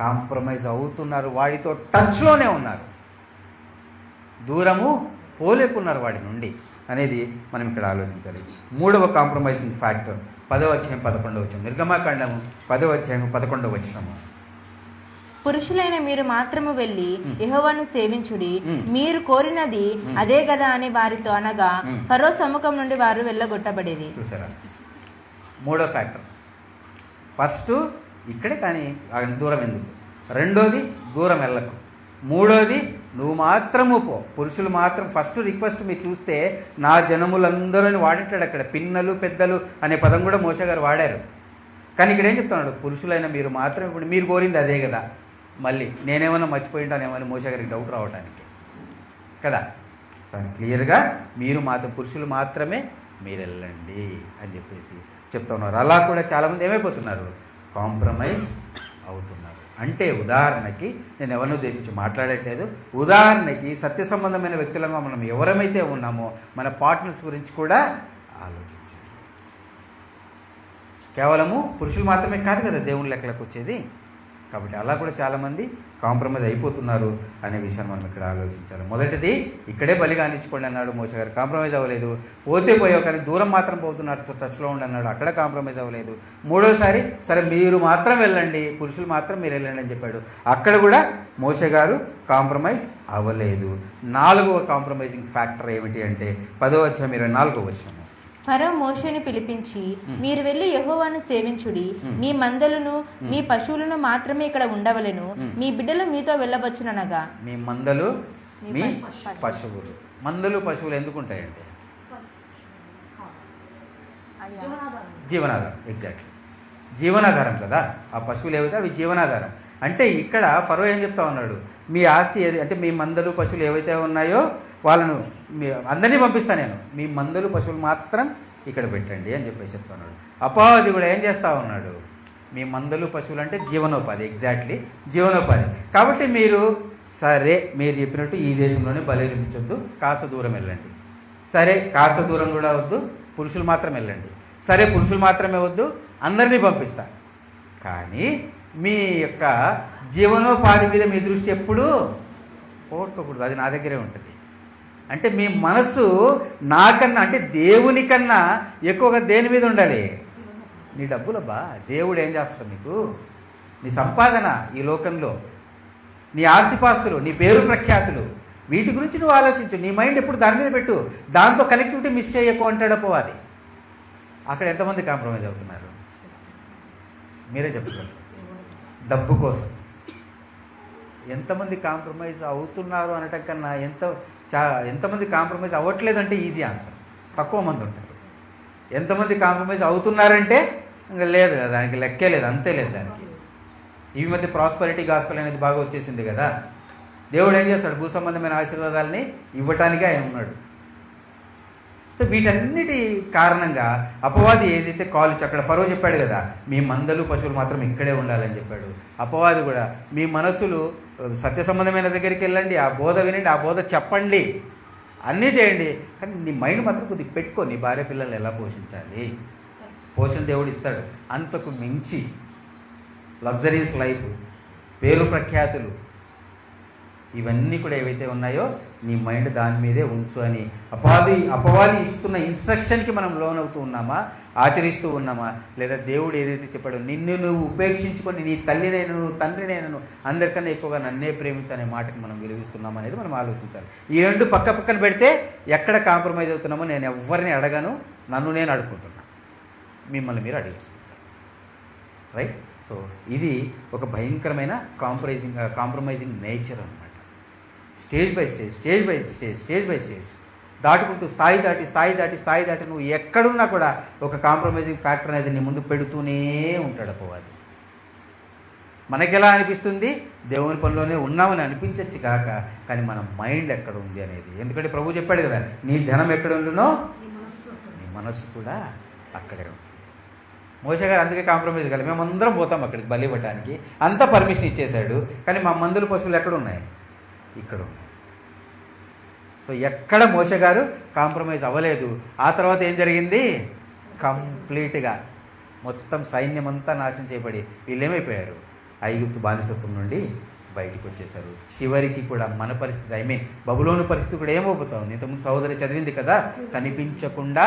కాంప్రమైజ్ అవుతున్నారు, వాడితో టచ్లోనే ఉన్నారు, దూరము పోలేకున్నారు వాడి నుండి అనేది మనం ఇక్కడ ఆలోచించాలి. 3వ కాంప్రమైజింగ్ ఫ్యాక్టర్ 10వ అధ్యాయం 11వ వచనం, నిర్గమకాండము 10వ అధ్యాయం 11వ వచనము. పురుషులైన మీరు మాత్రము వెళ్ళి యెహోవాను సేవించుడి, మీరు కోరినది అదే కదా అని వారితో అనగా ఫరో సముఖం నుండి వారు వెళ్ళగొట్టబడేది. చూసారా, 3వ ఫ్యాక్టర్. ఫస్ట్ ఇక్కడే, కానీ దూరం ఎందుకు. రెండోది, దూరం వెళ్ళకు. మూడోది, నువ్వు మాత్రము పో, పురుషులు మాత్రం. ఫస్ట్ రిక్వెస్ట్ మీరు చూస్తే నా జనములందరూ అని వాడేటాడు అక్కడ, పిన్నలు పెద్దలు అనే పదం కూడా మోషే గారు వాడారు. కానీ ఇక్కడ ఏం చెప్తున్నాడు, పురుషులైన మీరు మాత్రం. ఇప్పుడు మీరు కోరింది అదే కదా, మళ్ళీ నేనేమన్నా మర్చిపోయి ఉంటానేమని మోషే గారికి డౌట్ రావడానికి కదా. సరే, క్లియర్గా మీరు మాత్రం, పురుషులు మాత్రమే మీరు వెళ్ళండి అని చెప్పేసి చెప్తా ఉన్నారు. అలా కూడా చాలామంది ఏమైపోతున్నారు, కాంప్రమైజ్ అవుతున్నారు. అంటే ఉదాహరణకి, నేను ఎవరిని ఉద్దేశించి మాట్లాడట్లేదు, ఉదాహరణకి సత్య సంబంధమైన వ్యక్తులుగా మనం ఎవరమైతే ఉన్నామో మన పార్ట్నర్స్ గురించి కూడా ఆలోచించాలి. కేవలము పురుషులు మాత్రమే కాదు కదా దేవుని లెక్కలకు వచ్చేది. కాబట్టి అలా కూడా చాలామంది కాంప్రమైజ్ అయిపోతున్నారు అనే విషయాన్ని మనం ఇక్కడ ఆలోచించాలి. మొదటిది, ఇక్కడే బలిగా అందించుకోండి అన్నాడు మోషే గారు, కాంప్రమైజ్ అవ్వలేదు. పోతే పోయావు, కానీ దూరం మాత్రం పోతున్నారు, టచ్లో ఉండి అన్నాడు, అక్కడ కాంప్రమైజ్ అవ్వలేదు. మూడోసారి, సరే మీరు మాత్రం వెళ్ళండి, పురుషులు మాత్రం మీరు వెళ్ళండి అని చెప్పాడు, అక్కడ కూడా మోషే గారు కాంప్రమైజ్ అవ్వలేదు. 4వ కాంప్రమైజింగ్ ఫ్యాక్టర్ ఏమిటి అంటే 10వ అధ్యాయం 24వ వచనం. ఫరో మోషేని పిలిపించి, మీరు వెళ్ళి యెహోవాను సేవించుడి, మీ మందలను మీ పశువులను మాత్రమే ఇక్కడ ఉండవలెను, మీ బిడ్డలు మీతో వెళ్ళవచ్చుననగా. మీ మందలు మీ పశువులు. మందలు పశువులు ఎందుకు ఉంటాయంటే జీవనాధారం. ఎగ్జాక్ట్లీ, జీవనాధారం కదా. ఆ పశువులు ఏవైతే అవి జీవనాధారం. అంటే ఇక్కడ ఫరో ఏం చెప్తా ఉన్నాడు, మీ ఆస్తి ఏది అంటే మీ మందలు పశువులు ఏవైతే ఉన్నాయో వాళ్ళను అందరినీ పంపిస్తాను నేను, మీ మందలు పశువులు మాత్రం ఇక్కడ పెట్టండి అని చెప్పేసి చెప్తున్నాడు. అపవాది కూడా ఏం చేస్తూ ఉన్నాడు, మీ మందలు పశువులు అంటే జీవనోపాధి. ఎగ్జాక్ట్లీ, జీవనోపాధి. కాబట్టి మీరు సరే మీరు చెప్పినట్టు ఈ దేశంలోనే బలిర్పించొద్దు, కాస్త దూరం వెళ్ళండి. సరే, కాస్త దూరం కూడా వద్దు, పురుషులు మాత్రం వెళ్ళండి. సరే, పురుషులు మాత్రమే వద్దు, అందరినీ పంపిస్తా. కానీ మీ యొక్క జీవనోపాధి మీద మీ దృష్టి ఎప్పుడూ పోగొట్టుకోకూడదు, అది నా దగ్గరే ఉంటుంది. అంటే మీ మనసు నాకన్నా, అంటే దేవుని కన్నా ఎక్కువగా దేని మీద ఉండాలి, నీ డబ్బులబ్బా. దేవుడు ఏం చేస్తాడు నీకు, నీ సంపాదన ఈ లోకంలో, నీ ఆస్తిపాస్తులు, నీ పేరు ప్రఖ్యాతులు, వీటి గురించి నువ్వు ఆలోచించు. నీ మైండ్ ఎప్పుడు దాని మీద పెట్టు, దాంతో కనెక్టివిటీ మిస్ చేయకు అంటాడు అపవాది. అక్కడ ఎంతమంది కాంప్రమైజ్ అవుతున్నారు మీరే చెప్పుకోండి. డబ్బు కోసం ఎంతమంది కాంప్రమైజ్ అవుతున్నారు అనటం కన్నా ఎంతమంది కాంప్రమైజ్ అవ్వట్లేదంటే ఈజీ ఆన్సర్. తక్కువ మంది ఉంటారు. ఎంతమంది కాంప్రమైజ్ అవుతున్నారంటే ఇంకా లేదు, దానికి లెక్కే లేదు, అంతే లేదు దానికి. ఈ మధ్య ప్రాస్పరిటీ గాస్పెల్ అనేది బాగా వచ్చేసింది కదా. దేవుడు ఏం చేస్తాడు? భూ సంబంధమైన ఆశీర్వాదాలని ఇవ్వటానికే ఆయన ఉన్నాడు. సో వీటన్నిటి కారణంగా అపవాది ఏదైతే అక్కడ ఫరో చెప్పాడు కదా, మీ మందలు పశువులు మాత్రం ఇక్కడే ఉండాలని చెప్పాడు. అపవాది కూడా మీ మనసులు సత్య సంబంధమైన దగ్గరికి వెళ్ళండి, ఆ బోధ వినండి, ఆ బోధ చెప్పండి, అన్నీ చేయండి, కానీ నీ మైండ్ మాత్రం కొద్దిగా పెట్టుకో, నీ భార్య పిల్లల్ని ఎలా పోషించాలి, పోషణ దేవుడు ఇస్తాడు. అంతకు మించి లగ్జరీస్ లైఫ్, పేరు ప్రఖ్యాతులు, ఇవన్నీ కూడా ఏవైతే ఉన్నాయో నీ మైండ్ దాని మీదే ఉంచు అని అపవాది ఇస్తున్న ఇన్స్ట్రక్షన్కి మనం లోనవుతూ ఉన్నామా, ఆచరిస్తూ ఉన్నామా, లేదా దేవుడు ఏదైతే చెప్పాడో నిన్ను నువ్వు ఉపేక్షించుకొని నీ తల్లినైనను తండ్రినైనను అందరికన్నా ఎక్కువగా నన్నే ప్రేమించనే మాటకి మనం విలువిస్తున్నామా అనేది మనం ఆలోచించాలి. ఈ రెండు పక్కన పెడితే ఎక్కడ కాంప్రమైజ్ అవుతున్నామో నేను ఎవరిని అడగను, నన్ను నేను అడుగుతున్నాను, మిమ్మల్ని మీరు అడిగేసుకుంటారు. రైట్? సో ఇది ఒక భయంకరమైన కాంప్రమైజింగ్ నేచర్ అన్నమాట. స్టేజ్ బై స్టేజ్ దాటుకుంటూ స్థాయి దాటి నువ్వు ఎక్కడున్నా కూడా ఒక కాంప్రమైజింగ్ ఫ్యాక్టర్ అనేది నీ ముందు పెడుతూనే ఉంటాడు అపవాది. మనకెలా అనిపిస్తుంది? దేవుని పనిలోనే ఉన్నామని అనిపించచ్చు కాక, కానీ మన మైండ్ ఎక్కడ ఉంది అనేది. ఎందుకంటే ప్రభు చెప్పాడు కదా, నీ ధనం ఎక్కడ ఉండునో నీ మనస్సు కూడా అక్కడే ఉంది. మోషే గారు అందుకే కాంప్రమైజ్ కాలేదు. మేమందరం పోతాం అక్కడికి బలి ఇవ్వటానికి, అంతా పర్మిషన్ ఇచ్చేశాడు, కానీ మా మందులు పశువులు ఎక్కడ ఉన్నాయి? ఇక్కడ ఉన్నాయి. సో ఎక్కడ మోషే గారు కాంప్రమైజ్ అవ్వలేదు. ఆ తర్వాత ఏం జరిగింది? కంప్లీట్గా మొత్తం సైన్యం అంతా నాశనం చేయబడి వీళ్ళేమైపోయారు? ఐగుప్తు బానిసత్వం నుండి బయటికి వచ్చేసారు. చివరికి కూడా మన పరిస్థితి, బబులోను పరిస్థితి కూడా ఏమైపోతా ఉంది? ఇంతకుముందు సహోదరి చదివింది కదా, కనిపించకుండా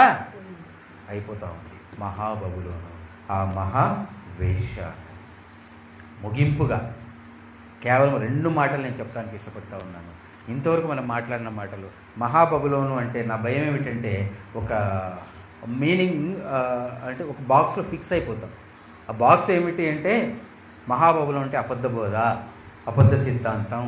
అయిపోతా ఉంది మహాబబులోను, ఆ మహావేశ్య. ముగింపుగా కేవలం 2 మాటలు నేను చెప్పడానికి ఇష్టపడతా ఉన్నాను. ఇంతవరకు మనం మాట్లాడిన మాటలు, మహాబబులోను అంటే నా భయం ఏమిటంటే ఒక మీనింగ్ అంటే ఒక బాక్స్లో ఫిక్స్ అయిపోతాం. ఆ బాక్స్ ఏమిటి అంటే మహాబబులోను అంటే అబద్ధ బోధ, అబద్ధ సిద్ధాంతం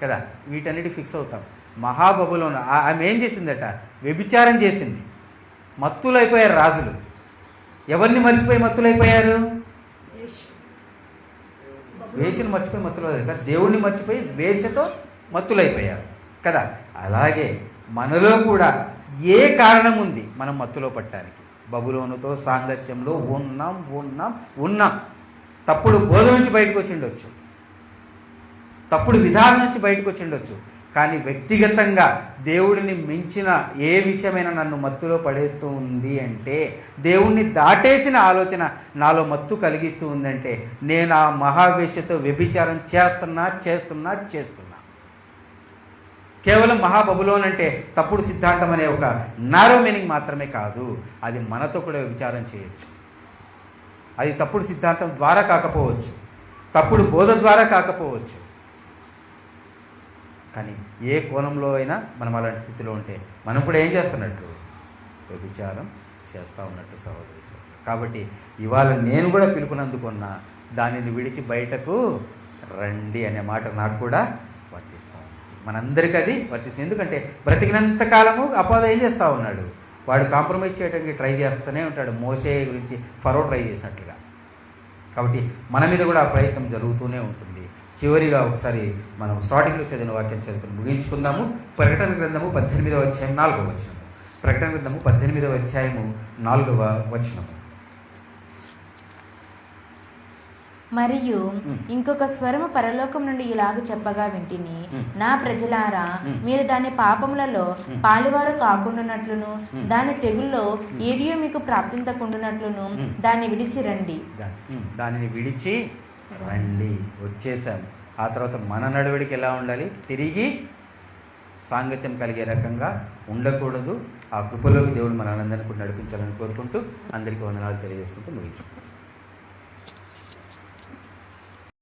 కదా, వీటన్నిటి ఫిక్స్ అవుతాం. మహాబబులోను ఆమె ఏం చేసిందట? వ్యభిచారం చేసింది. మత్తులైపోయారు రాజులు. ఎవరిని మర్చిపోయి మత్తులైపోయారు? వేషను మర్చిపోయి మత్తులైపోయారు కదా, దేవుణ్ణి మర్చిపోయి వేషతో మత్తులైపోయారు కదా. అలాగే మనలో కూడా ఏ కారణం ఉంది మనం మత్తులో పట్టడానికి? బబులోనుతో సాంగత్యంలో ఉన్నాం. తప్పుడు బోధ నుంచి బయటకు వచ్చి ఉండొచ్చు, తప్పుడు విధానం నుంచి బయటకు వచ్చి ఉండొచ్చు, కానీ వ్యక్తిగతంగా దేవుడిని మించిన ఏ విషయమైనా నన్ను మత్తులో పడేస్తూ ఉంది అంటే, దేవుణ్ణి దాటేసిన ఆలోచన నాలో మత్తు కలిగిస్తూ ఉందంటే, నేను ఆ మహావేశ్యతో వ్యభిచారం చేస్తున్నా. కేవలం మహాబబులోన్ అంటే తప్పుడు సిద్ధాంతం అనే ఒక నారో మీనింగ్ మాత్రమే కాదు, అది మనతో కూడా వ్యభిచారం చేయొచ్చు. అది తప్పుడు సిద్ధాంతం ద్వారా కాకపోవచ్చు, తప్పుడు బోధ ద్వారా కాకపోవచ్చు, కానీ ఏ కోణంలో అయినా మనం అలాంటి స్థితిలో ఉంటే మనం కూడా ఏం చేస్తున్నట్టు? వ్యభిచారం చేస్తూ ఉన్నట్టు సహోదరి. కాబట్టి ఇవాళ నేను కూడా పిలుపునందుకున్నా, దానిని విడిచి బయటకు రండి అనే మాట నాకు కూడా వర్తిస్తూ ఉంది. మనందరికీ అది వర్తిస్తుంది. ఎందుకంటే బ్రతికినంత కాలము అపవాది ఏం చేస్తూ ఉన్నాడు? వాడు కాంప్రమైజ్ చేయడానికి ట్రై చేస్తూనే ఉంటాడు, మోషే గురించి ఫరో ట్రై చేసినట్లుగా. కాబట్టి మన మీద కూడా ఆ ప్రయత్నం జరుగుతూనే ఉంటుంది. చివరిగా ఒకసారి మనం స్టార్టింగ్లో చదివిన వాక్యం చదువుకుని ముగించుకుందాము. ప్రకటన గ్రంథము 18వ అధ్యాయం 4వ వచనము. ప్రకటన గ్రంథము 18వ అధ్యాయము 4వ వచనము. మరియు ఇంకొక స్వరము పరలోకం నుండి ఇలాగ చెప్పగా వింటిని, నా ప్రజలారా, మీరు దాని పాపములలో పాలువారు కాకుండానట్లును, దాని తెగుల్లో ఏదియో మీకు ప్రాప్తించకుండానట్లును దాన్ని విడిచి రండి. దానిని విడిచి రండి. వచ్చేసాం. ఆ తర్వాత మన నడవడికి ఎలా ఉండాలి? తిరిగి సాంగత్యం కలిగే రకంగా ఉండకూడదు. ఆ కృపలోకి దేవుడు మనందరినీ కూడా నడిపించాలని కోరుకుంటూ అందరికీ వందనాలు తెలియజేసుకుంటూ ముగించుకుంటాం.